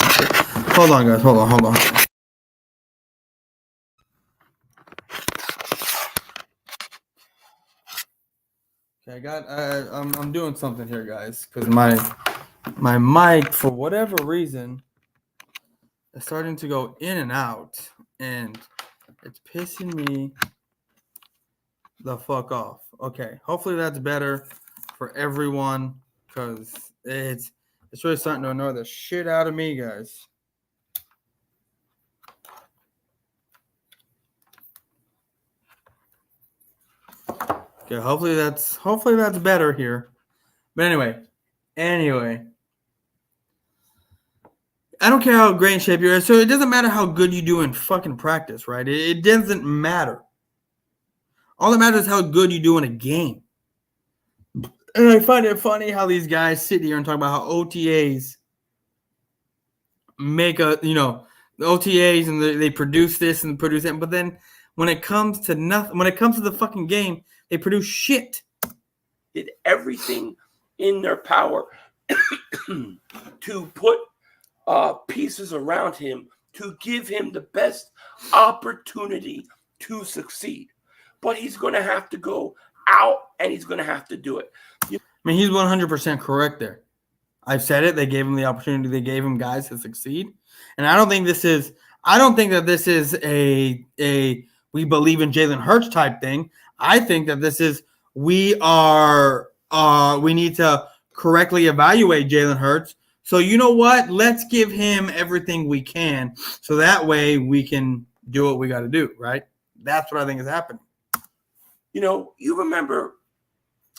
Hold on, guys. Hold on. Okay, I'm doing something here, guys, because my mic, for whatever reason, is starting to go in and out, and it's pissing me the fuck off. Okay, hopefully that's better for everyone, because it's really starting to annoy the shit out of me, guys. Okay, hopefully that's better here. But anyway, I don't care how great in shape you are. So it doesn't matter how good you do in fucking practice, right? It doesn't matter. All that matters is how good you do in a game. And I find it funny how these guys sit here and talk about how OTAs make the OTAs and they produce this and produce that. But then when it comes to nothing, when it comes to the fucking game, they produce shit. Did everything in their power to put pieces around him to give him the best opportunity to succeed. But he's going to have to go out and he's going to have to do it. I mean, he's 100% correct there. I've said it. They gave him the opportunity. They gave him guys to succeed. And I don't think that this is a we believe in Jalen Hurts type thing. I think that this is we need to correctly evaluate Jalen Hurts. So you know what? Let's give him everything we can so that way we can do what we got to do, right? That's what I think is happening. You remember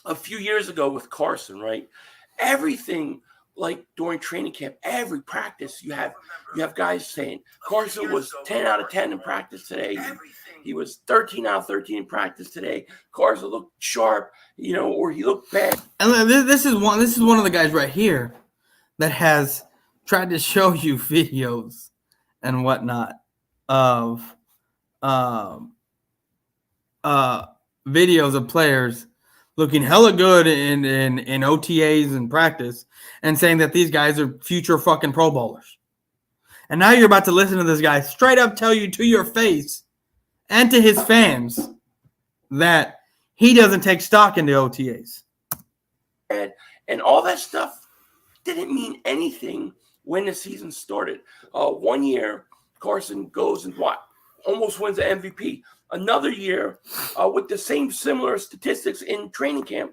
a few years ago with Carson, right? Everything, like during training camp, every practice, you have guys saying Carson was 10 out of 10 in practice today. he was 13 out of 13 in practice today. Carson looked sharp, or he looked bad. And this is one of the guys right here that has tried to show you videos and whatnot of videos of players looking hella good in OTAs and practice and saying that these guys are future fucking Pro Bowlers. And now you're about to listen to this guy straight up tell you to your face and to his fans that he doesn't take stock in the OTAs. And all that stuff didn't mean anything when the season started. 1 year, Carson goes and almost wins the MVP. Another year, with the same similar statistics in training camp,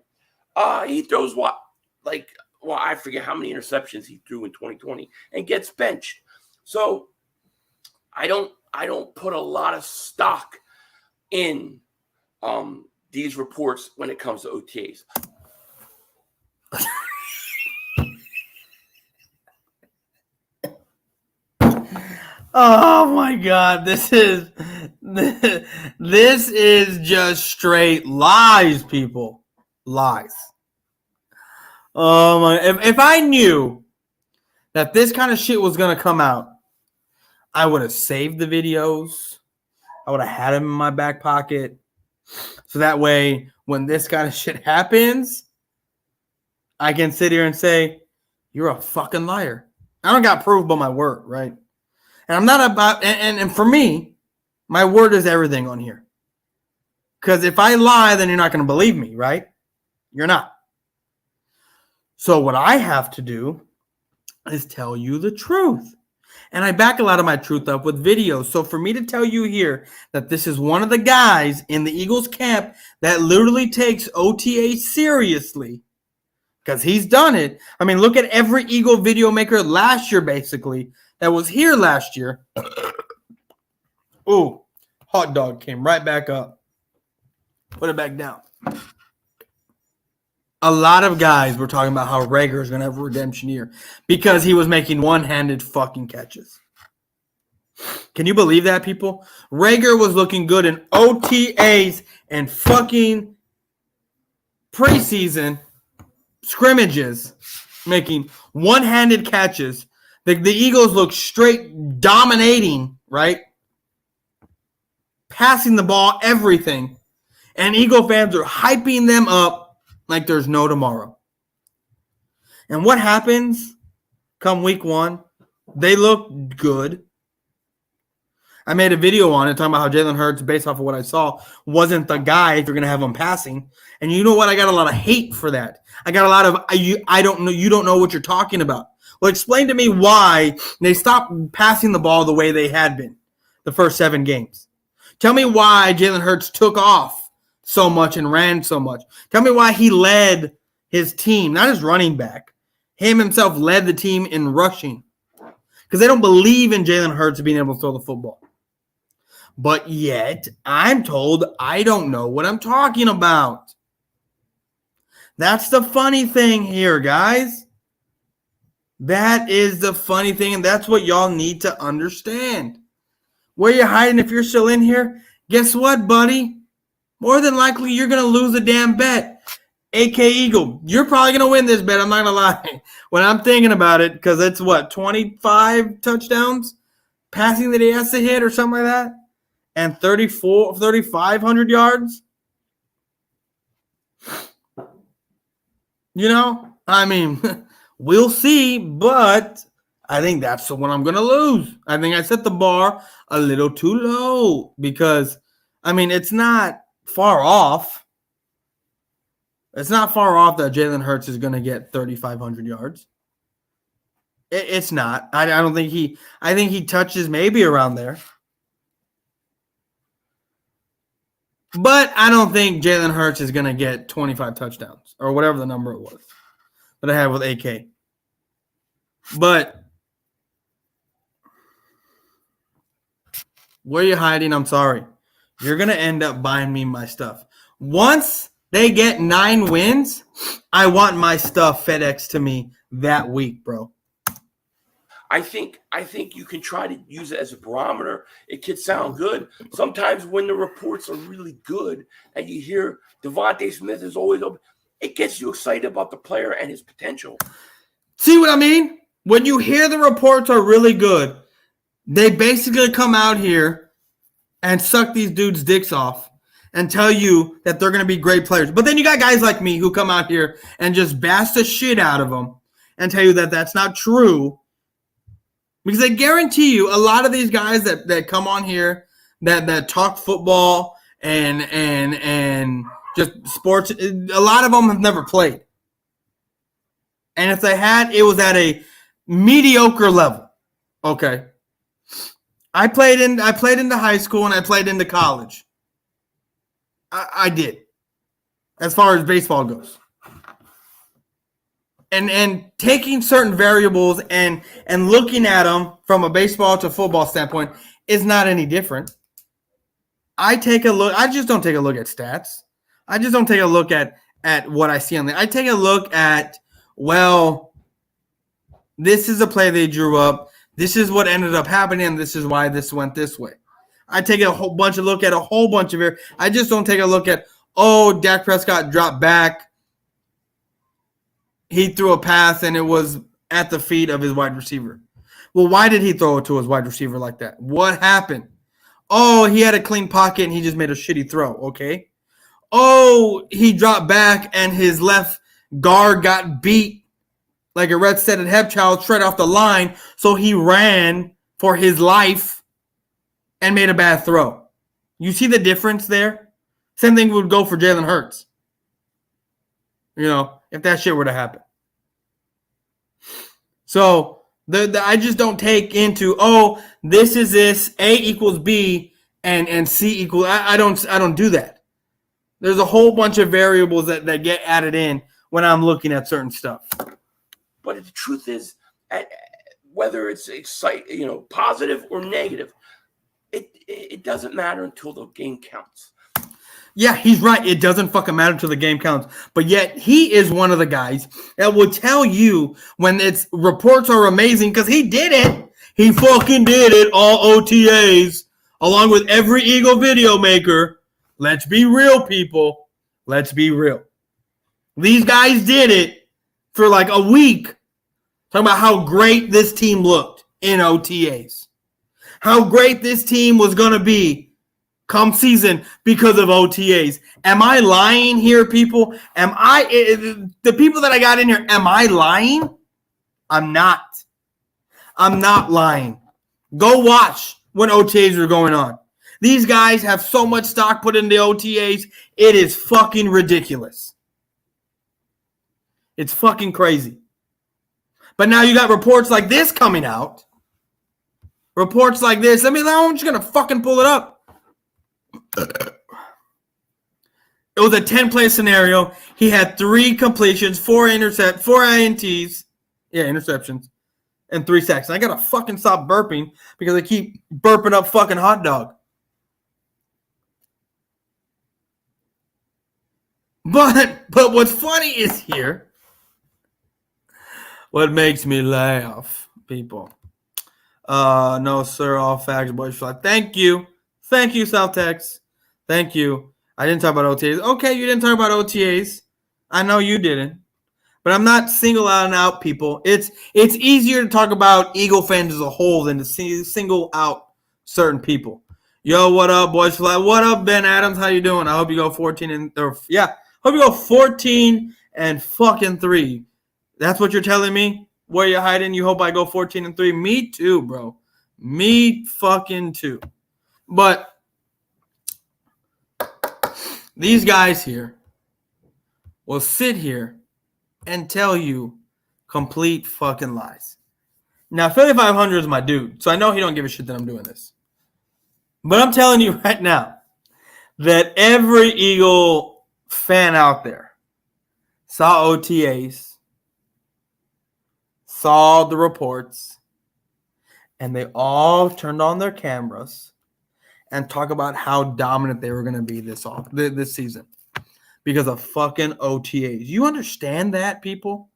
he throws I forget how many interceptions he threw in 2020 and gets benched. So I don't put a lot of stock in these reports when it comes to OTAs. Oh my God, this is just straight lies, people. Lies. Oh my! If I knew that this kind of shit was gonna come out, I would have saved the videos. I would have had them in my back pocket, so that way, when this kind of shit happens, I can sit here and say, "You're a fucking liar." I don't got proof but my word, right? And I'm not about, and for me, my word is everything on here. Because if I lie, then you're not going to believe me, right? You're not. So what I have to do is tell you the truth. And I back a lot of my truth up with videos. So for me to tell you here that this is one of the guys in the Eagles camp that literally takes OTA seriously, because he's done it. I mean, look at every Eagle video maker last year, basically, that was here last year. Ooh, hot dog came right back up. Put it back down. A lot of guys were talking about how Rager is going to have a redemption year because he was making one-handed fucking catches. Can you believe that, people? Rager was looking good in OTAs and fucking preseason scrimmages, making one-handed catches. The Eagles look straight dominating, right? Passing the ball, everything. And Eagle fans are hyping them up like there's no tomorrow. And what happens come week one? They look good. I made a video on it talking about how Jalen Hurts, based off of what I saw, wasn't the guy if you're going to have him passing. And you know what? I got a lot of hate for that. I got a lot of, I don't know, you don't know what you're talking about. Well, explain to me why they stopped passing the ball the way they had been the first 7 games. Tell me why Jalen Hurts took off so much and ran so much. Tell me why he led his team, not his running back. Him himself led the team in rushing. Because they don't believe in Jalen Hurts being able to throw the football. But yet, I'm told I don't know what I'm talking about. That's the funny thing here, guys. That is the funny thing, and that's what y'all need to understand. Where you hiding if you're still in here? Guess what, buddy? More than likely, you're going to lose a damn bet. AK Eagle, you're probably going to win this bet. I'm not going to lie. When I'm thinking about it, because it's what, 25 touchdowns passing that he has to hit or something like that? And 3,500 yards? You know, I mean, we'll see, but I think that's the one I'm going to lose. I think I set the bar a little too low because, I mean, it's not far off. It's not far off that Jalen Hurts is going to get 3,500 yards. It's not. I don't think I think he touches maybe around there. But I don't think Jalen Hurts is going to get 25 touchdowns or whatever the number it was that I have with AK. But where you hiding? I'm sorry. You're going to end up buying me my stuff. Once they get 9 wins, I want my stuff FedEx to me that week, bro. I think you can try to use it as a barometer. It could sound good. Sometimes when the reports are really good and you hear Devontae Smith is always open, it gets you excited about the player and his potential. See what I mean? When you hear the reports are really good, they basically come out here and suck these dudes' dicks off and tell you that they're going to be great players. But then you got guys like me who come out here and just bash the shit out of them and tell you that that's not true. Because I guarantee you, a lot of these guys that come on here that talk football and just sports, a lot of them have never played. And if they had, it was at a mediocre level. Okay. I played into high school and I played into college. I did. As far as baseball goes. And taking certain variables and looking at them from a baseball to football standpoint is not any different. I take a look. I just don't take a look at stats. I just don't take a look at what I see on there. I take a look at, well, this is a play they drew up. This is what ended up happening, and this is why this went this way. I take a whole bunch of look at a whole bunch of it. I just don't take a look at, oh, Dak Prescott dropped back. He threw a pass, and it was at the feet of his wide receiver. Well, why did he throw it to his wide receiver like that? What happened? Oh, he had a clean pocket, and he just made a shitty throw, okay? Oh, he dropped back, and his left guard got beat like a red-setted Hepchild straight off the line, so he ran for his life and made a bad throw. You see the difference there? Same thing would go for Jalen Hurts. You know, if that shit were to happen. So I just don't take into, oh, this is this, A equals B, and C equals. I don't do that. There's a whole bunch of variables that get added in when I'm looking at certain stuff. But the truth is, whether it's positive or negative, it doesn't matter until the game counts. Yeah, he's right. It doesn't fucking matter until the game counts. But yet, he is one of the guys that will tell you when its reports are amazing because he did it. He fucking did it. All OTAs, along with every Eagle video maker. Let's be real, people. Let's be real. These guys did it for like a week. Talking about how great this team looked in OTAs. How great this team was going to be come season because of OTAs. Am I lying here, people? The people that I got in here, am I lying? I'm not. I'm not lying. Go watch when OTAs are going on. These guys have so much stock put into OTAs, it is fucking ridiculous. It's fucking crazy. But now you got reports like this coming out. Reports like this. I'm just going to fucking pull it up. It was a 10-play scenario. He had 3 completions, 4 INTs. Yeah, interceptions. And 3 sacks. And I got to fucking stop burping because I keep burping up fucking hot dog. But what's funny is here. What makes me laugh, people. No, sir, all facts, Boyz4Life. Thank you. Thank you, South Tex. Thank you. I didn't talk about OTAs. Okay, you didn't talk about OTAs. I know you didn't. But I'm not single out people. It's easier to talk about Eagle fans as a whole than to single out certain people. Yo, what up, Boyz4Life? What up, Ben Adams? How you doing? I hope you go 14 and fucking 3. That's what you're telling me? Where you're hiding? You hope I go 14 and 3? Me too, bro. Me fucking too. But these guys here will sit here and tell you complete fucking lies. Now, Philly 500 is my dude, so I know he don't give a shit that I'm doing this. But I'm telling you right now that every Eagle fan out there saw OTAs, saw the reports, and they all turned on their cameras and talk about how dominant they were going to be this season because of fucking OTAs. You understand that, people?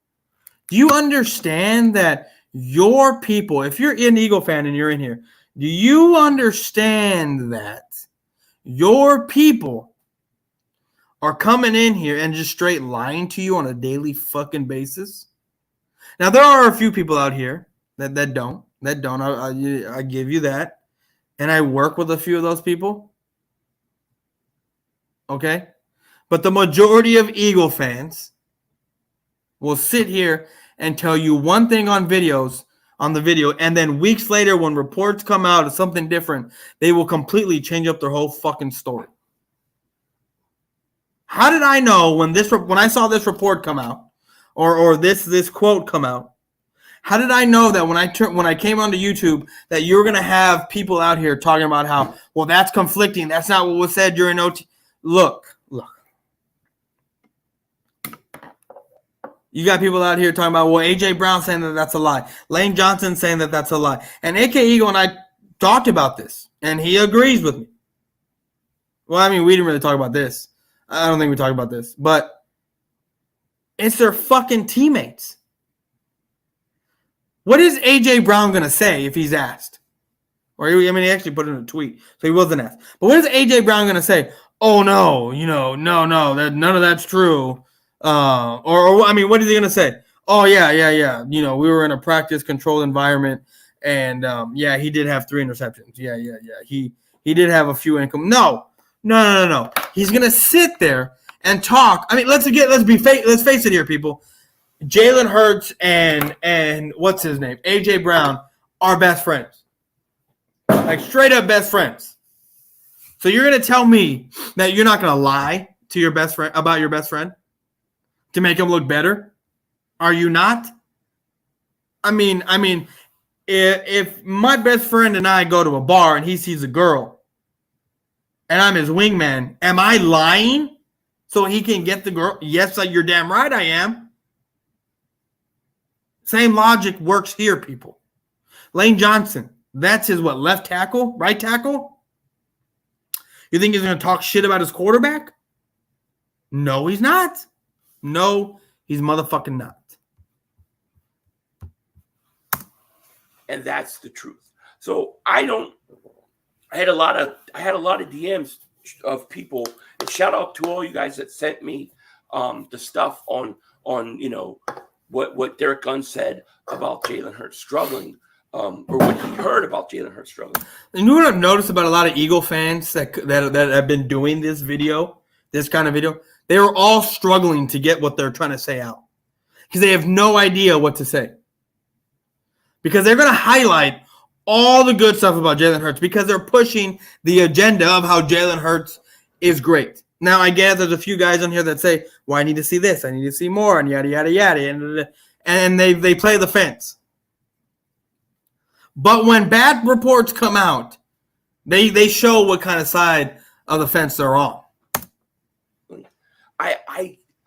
Do you understand that Your people, if you're an Eagle fan and you're in here, do you understand that your people are coming in here and just straight lying to you on a daily fucking basis? Now, there are a few people out here that don't. I give you that. And I work with a few of those people. Okay? But the majority of Eagle fans will sit here and tell you one thing on the video, and then weeks later when reports come out of something different, they will completely change up their whole fucking story. How did I know when I saw this report come out or this quote come out? How did I know that when I came onto YouTube that you were going to have people out here talking about how, well, that's conflicting, that's not what was said during OT? Look. You got people out here talking about, well, AJ Brown saying that that's a lie. Lane Johnson saying that that's a lie. And AK Eagle and I talked about this, and he agrees with me. Well, I mean, we didn't really talk about this. I don't think we talked about this. But it's their fucking teammates. What is AJ Brown going to say if he's asked? He actually put it in a tweet, so he wasn't asked. But what is AJ Brown going to say? Oh, no, no, none of that's true. What is he gonna say? Oh yeah. We were in a practice-controlled environment, and he did have 3 interceptions. Yeah. He did have a few income. No. He's gonna sit there and talk. I mean, let's face it here, people. Jalen Hurts and what's his name, AJ Brown, are best friends, like straight up best friends. So you're gonna tell me that you're not gonna lie to your best friend about your best friend to make him look better? Are you not? I mean, if my best friend and I go to a bar and he sees a girl and I'm his wingman, am I lying so he can get the girl? Yes, you're damn right I am. Same logic works here, people. Lane Johnson, that's his left tackle, right tackle? You think he's going to talk shit about his quarterback? No, he's not. No, he's motherfucking not. And that's the truth. So I had a lot of DMs of people, and shout out to all you guys that sent me the stuff on what Derek Gunn said about Jalen Hurts struggling, or what he heard about Jalen Hurts struggling. And you know what I've noticed about a lot of Eagle fans that have been doing this kind of video? They are all struggling to get what they're trying to say out because they have no idea what to say. Because they're going to highlight all the good stuff about Jalen Hurts because they're pushing the agenda of how Jalen Hurts is great. Now, I guess there's a few guys on here that say, well, I need to see this, I need to see more, and yada, yada, yada. And they play the fence. But when bad reports come out, they show what kind of side of the fence they're on.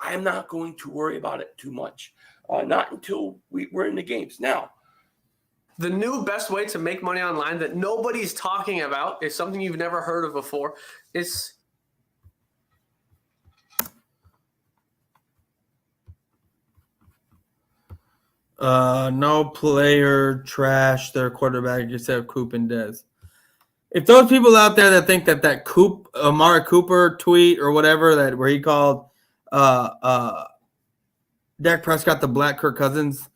I'm not going to worry about it too much. Not until we're in the games. Now, the new best way to make money online that nobody's talking about is something you've never heard of before. It's no player trash their quarterback except Coop and Dez. If those people out there that think that Amari Cooper tweet or whatever where he called Dak Prescott the black Kirk Cousins,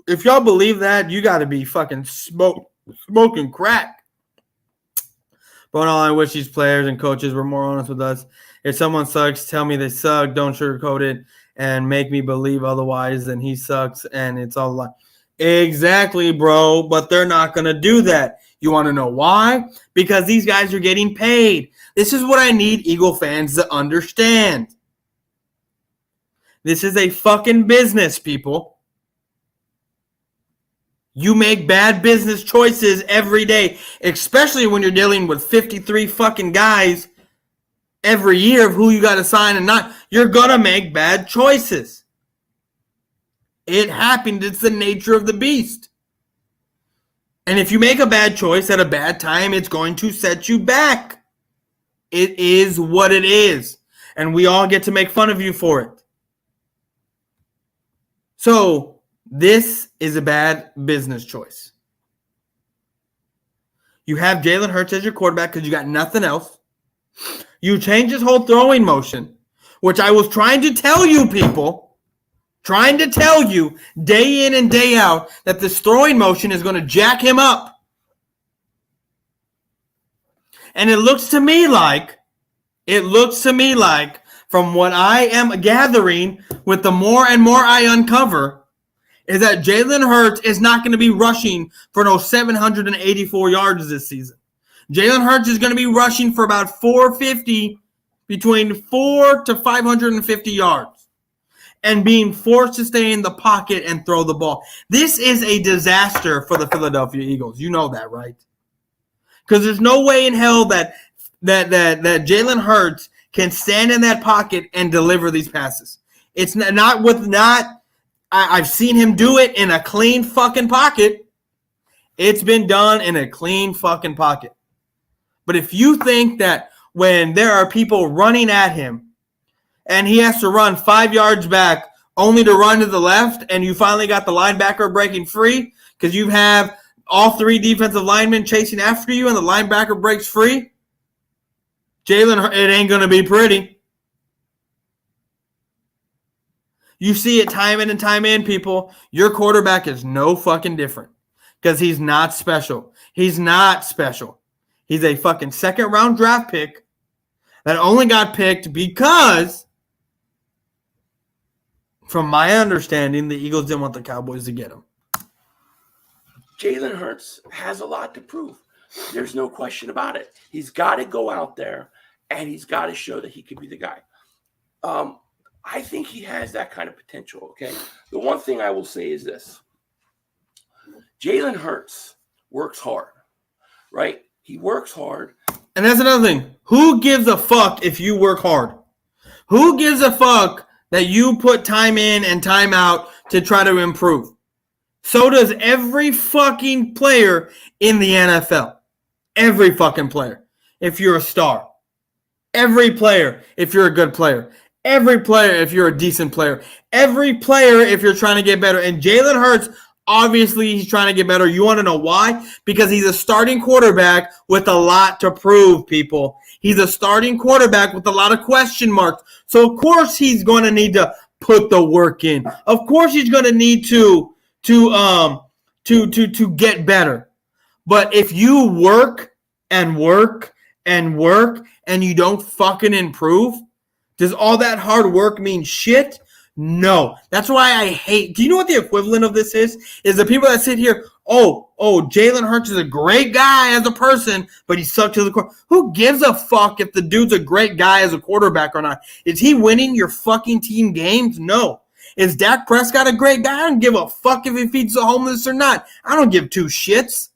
if y'all believe that, you got to be fucking smoking crack. But all, I wish these players and coaches were more honest with us. If someone sucks, tell me they suck. Don't sugarcoat it and make me believe otherwise. Then he sucks and it's all lie. Exactly, bro. But they're not going to do that. You want to know why? Because these guys are getting paid. This is what I need Eagle fans to understand. This is a fucking business, people. You make bad business choices every day, especially when you're dealing with 53 fucking guys every year of who you got to sign and not. You're going to make bad choices. It happened. It's the nature of the beast. And if you make a bad choice at a bad time, it's going to set you back. It is what it is. And we all get to make fun of you for it. So this is a bad business choice. You have Jalen Hurts as your quarterback because you got nothing else. You change his whole throwing motion, which I was trying to tell you people, trying to tell you day in and day out that this throwing motion is going to jack him up. And it looks to me like, from what I am gathering with the more and more I uncover, is that Jalen Hurts is not going to be rushing for no 784 yards this season. Jalen Hurts is going to be rushing for about 450, between 4 to 550 yards, and being forced to stay in the pocket and throw the ball. This is a disaster for the Philadelphia Eagles. You know that, right? Because there's no way in hell that Jalen Hurts can stand in that pocket and deliver these passes. It's not. I've seen him do it in a clean fucking pocket. It's been done in a clean fucking pocket. But if you think that when there are people running at him and he has to run 5 yards back only to run to the left, and you finally got the linebacker breaking free because you have all 3 defensive linemen chasing after you and the linebacker breaks free, Jalen, it ain't going to be pretty. You see it time in and time in, people. Your quarterback is no fucking different because he's not special. He's not special. He's a fucking second-round draft pick that only got picked because, from my understanding, the Eagles didn't want the Cowboys to get him. Jalen Hurts has a lot to prove. There's no question about it. He's got to go out there, and he's got to show that he could be the guy. I think he has that kind of potential, okay? The one thing I will say is this. Jalen Hurts works hard, right? He works hard. And that's another thing. Who gives a fuck if you work hard? Who gives a fuck that you put time in and time out to try to improve? So does every fucking player in the NFL. Every fucking player. If you're a star. Every player if you're a good player. Every player if you're a decent player. Every player if you're trying to get better. And Jalen Hurts, obviously he's trying to get better. You want to know why? Because he's a starting quarterback with a lot to prove, people. He's a starting quarterback with a lot of question marks. So, of course, he's going to need to put the work in. Of course, he's going to need to get better. But if you work and work and work and you don't fucking improve, does all that hard work mean shit? No. That's why I hate. Do you know what the equivalent of this is? Is the people that sit here, Jalen Hurts is a great guy as a person, but he sucked to the core. Who gives a fuck if the dude's a great guy as a quarterback or not? Is he winning your fucking team games? No. Is Dak Prescott a great guy? I don't give a fuck if he feeds the homeless or not. I don't give 2 shits.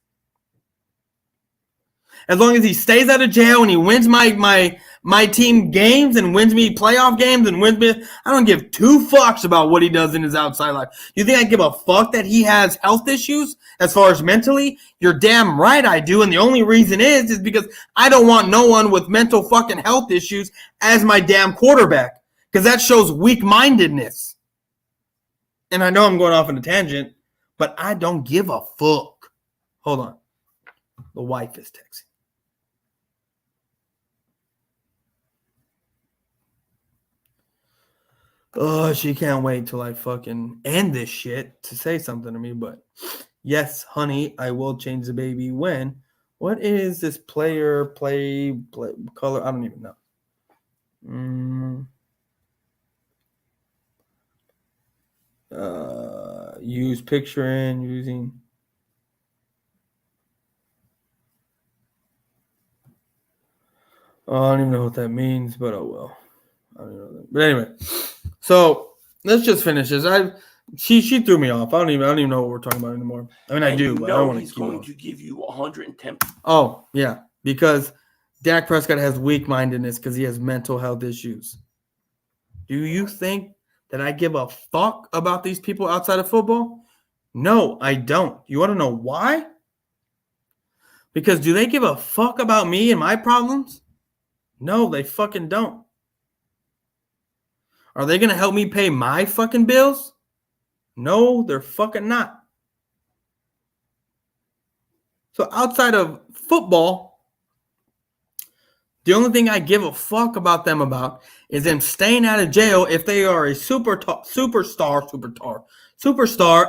As long as he stays out of jail and he wins my team games and wins me playoff games and wins me, I don't give 2 fucks about what he does in his outside life. You think I give a fuck that he has health issues as far as mentally? You're damn right I do. And the only reason is because I don't want no one with mental fucking health issues as my damn quarterback. Because that shows weak-mindedness. And I know I'm going off on a tangent, but I don't give a fuck. Hold on. The wife is texting. Oh, she can't wait till I fucking end this shit to say something to me. But yes, honey, I will change the baby when. What is this play color? I don't even know. Use picture in using. Oh, I don't even know what that means, but oh well. I don't know that. But anyway. So let's just finish this. She threw me off. I don't even know what we're talking about anymore. I mean, I do, but I don't want to. He's going to give you 110. Oh yeah, because Dak Prescott has weak-mindedness because he has mental health issues. Do you think that I give a fuck about these people outside of football? No, I don't. You want to know why? Because do they give a fuck about me and my problems? No, they fucking don't. Are they going to help me pay my fucking bills? No, they're fucking not. So outside of football, the only thing I give a fuck about them about is them staying out of jail if they are a superstar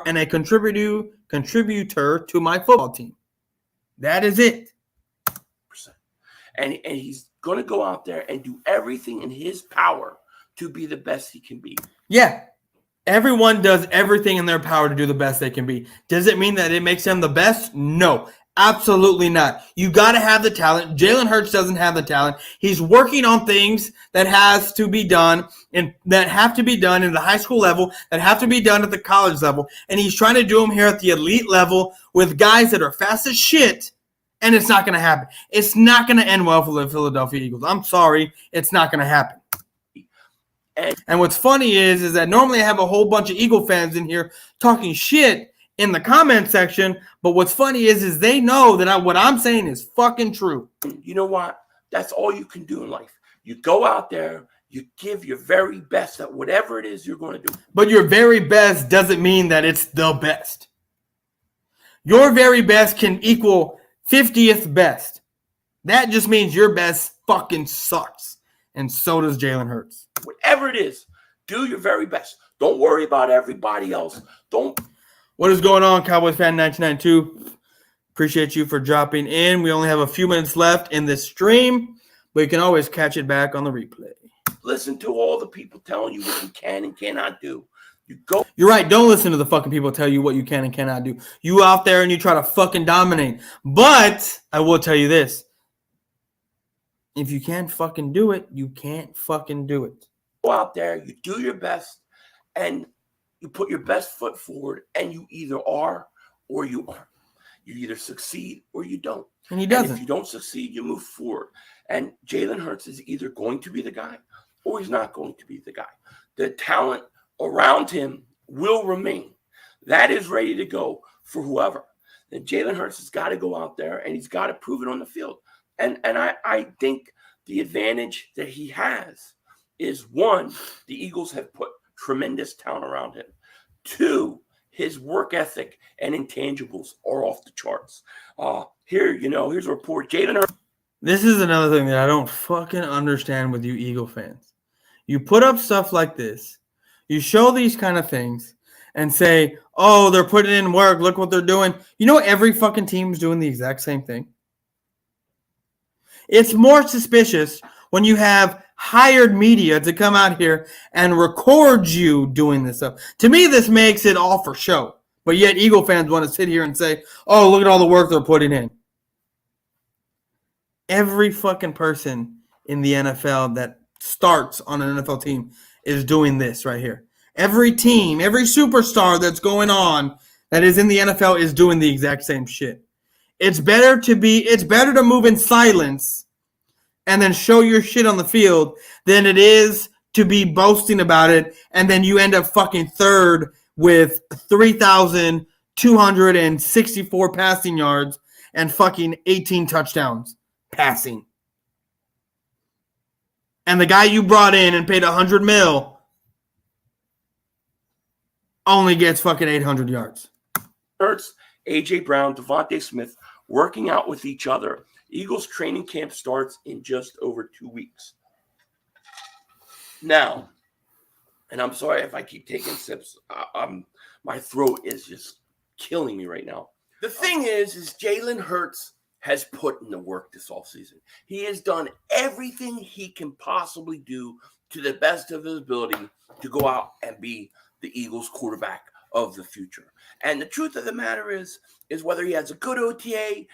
and a contributor to my football team. That is it. And he's going to go out there and do everything in his power to be the best he can be. Yeah. Everyone does everything in their power to do the best they can be. Does it mean that it makes them the best? No. Absolutely not. You got to have the talent. Jalen Hurts doesn't have the talent. He's working on things that has to be done and that have to be done in the high school level, that have to be done at the college level, and he's trying to do them here at the elite level with guys that are fast as shit, and it's not going to happen. It's not going to end well for the Philadelphia Eagles. I'm sorry. It's not going to happen. And what's funny is that normally I have a whole bunch of Eagle fans in here talking shit in the comment section, but what's funny is they know that what I'm saying is fucking true. You know what? That's all you can do in life. You go out there, you give your very best at whatever it is you're going to do. But your very best doesn't mean that it's the best. Your very best can equal 50th best. That just means your best fucking sucks. And so does Jalen Hurts. Whatever it is, do your very best. Don't worry about everybody else. What is going on, Cowboys fan 1992? Appreciate you for dropping in. We only have a few minutes left in this stream, but you can always catch it back on the replay. Listen to all the people telling you what you can and cannot do. You're right. Don't listen to the fucking people tell you what you can and cannot do. You out there and you try to fucking dominate. But I will tell you this. If you can't fucking do it, you can't fucking do it. Go out there, you do your best, and you put your best foot forward, and you either are or you aren't. You either succeed or you don't. And he doesn't. And if you don't succeed, you move forward. And Jalen Hurts is either going to be the guy or he's not going to be the guy. The talent around him will remain. That is ready to go for whoever. Then Jalen Hurts has got to go out there and he's got to prove it on the field. And I think the advantage that he has is, one, the Eagles have put tremendous talent around him. Two, his work ethic and intangibles are off the charts. Here's a report. Jalen Hurts. This is another thing that I don't fucking understand with you Eagle fans. You put up stuff like this. You show these kind of things and say, oh, they're putting in work. Look what they're doing. You know, every fucking team's doing the exact same thing. It's more suspicious when you have hired media to come out here and record you doing this stuff. To me, this makes it all for show. But yet Eagle fans want to sit here and say, oh, look at all the work they're putting in. Every fucking person in the NFL that starts on an NFL team is doing this right here. Every team, every superstar that's going on that is in the NFL is doing the exact same shit. It's better to move in silence and then show your shit on the field than it is to be boasting about it and then you end up fucking third with 3,264 passing yards and fucking 18 touchdowns passing. And the guy you brought in and paid $100 million only gets fucking 800 yards. Hurts, A.J. Brown, Devontae Smith working out with each other. Eagles training camp starts in just over 2 weeks. Now, and I'm sorry if I keep taking sips. My throat is just killing me right now. The thing is Jalen Hurts has put in the work this offseason. He has done everything he can possibly do to the best of his ability to go out and be the Eagles quarterback of the future. And the truth of the matter is whether he has a good OTA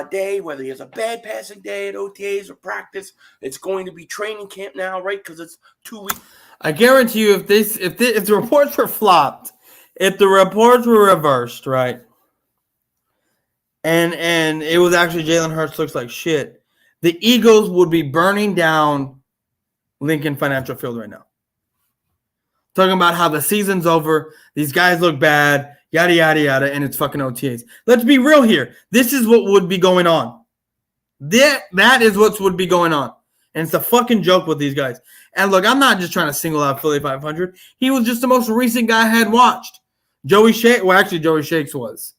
day, whether he has a bad passing day at OTAs or practice, it's going to be training camp now, right? Because it's 2 weeks. I guarantee you, if the reports were flopped, if the reports were reversed, right, and it was actually Jalen Hurts looks like shit, the Eagles would be burning down Lincoln Financial Field right now. Talking about how the season's over, these guys look bad, yada, yada, yada, and it's fucking OTAs. Let's be real here. This is what would be going on. That is what would be going on. And it's a fucking joke with these guys. And look, I'm not just trying to single out Philly 500. He was just the most recent guy I had watched. Joey Shakes was.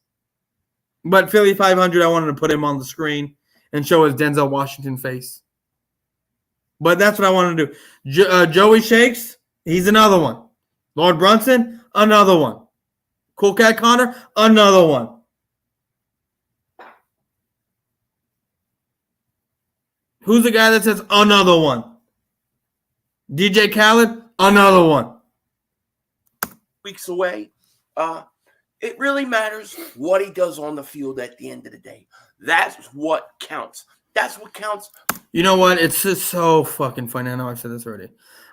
But Philly 500, I wanted to put him on the screen and show his Denzel Washington face. But that's what I want to do. Joey Shakes, he's another one. Lord Brunson, another one. Cool Cat Connor, another one. Who's the guy that says another one? DJ Khaled, another one. Weeks away. It really matters what he does on the field at the end of the day. That's what counts. That's what counts. You know what? It's just so fucking funny. I know I've said this already.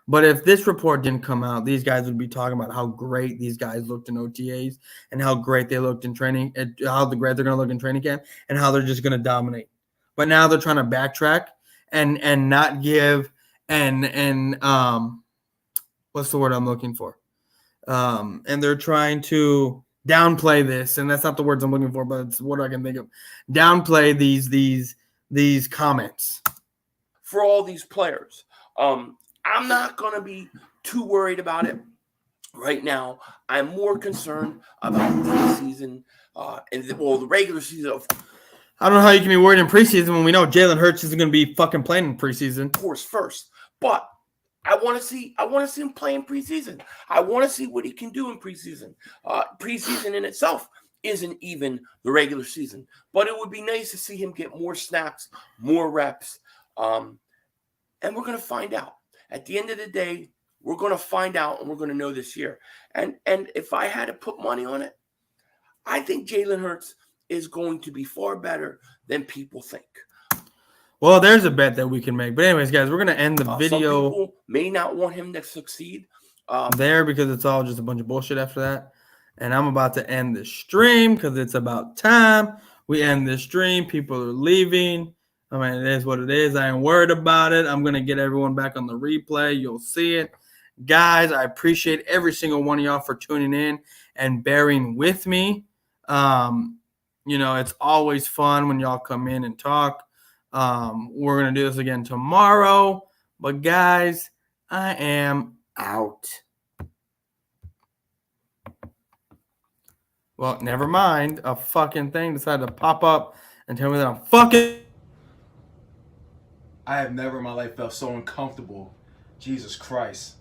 But if this report didn't come out, these guys would be talking about how great these guys looked in OTAs and how great they looked in training, and how great they're going to look in training camp, and how they're just going to dominate. But now they're trying to backtrack and not give and what's the word I'm looking for? And they're trying to downplay this, and that's not the words I'm looking for, but it's what I can think of. Downplay these comments For all these players. I'm not going to be too worried about it right now. I'm more concerned about the preseason the regular season. I don't know how you can be worried in preseason when we know Jalen Hurts isn't going to be fucking playing in preseason. Of course, first. But I want to see him play in preseason. I want to see what he can do in preseason. Preseason in itself isn't even the regular season. But it would be nice to see him get more snaps, more reps. And we're going to find out. At the end of the day, we're going to find out, and we're going to know this year. And if I had to put money on it, I think Jalen Hurts is going to be far better than people think. Well, there's a bet that we can make. But anyways, guys, we're going to end the video. Some people may not want him to succeed. There, because it's all just a bunch of bullshit after that. And I'm about to end the stream because it's about time. We end the stream. People are leaving. I mean, it is what it is. I ain't worried about it. I'm going to get everyone back on the replay. You'll see it. Guys, I appreciate every single one of y'all for tuning in and bearing with me. It's always fun when y'all come in and talk. We're going to do this again tomorrow. But, guys, I am out. Well, never mind. A fucking thing decided to pop up and tell me that I'm fucking... I have never in my life felt so uncomfortable. Jesus Christ.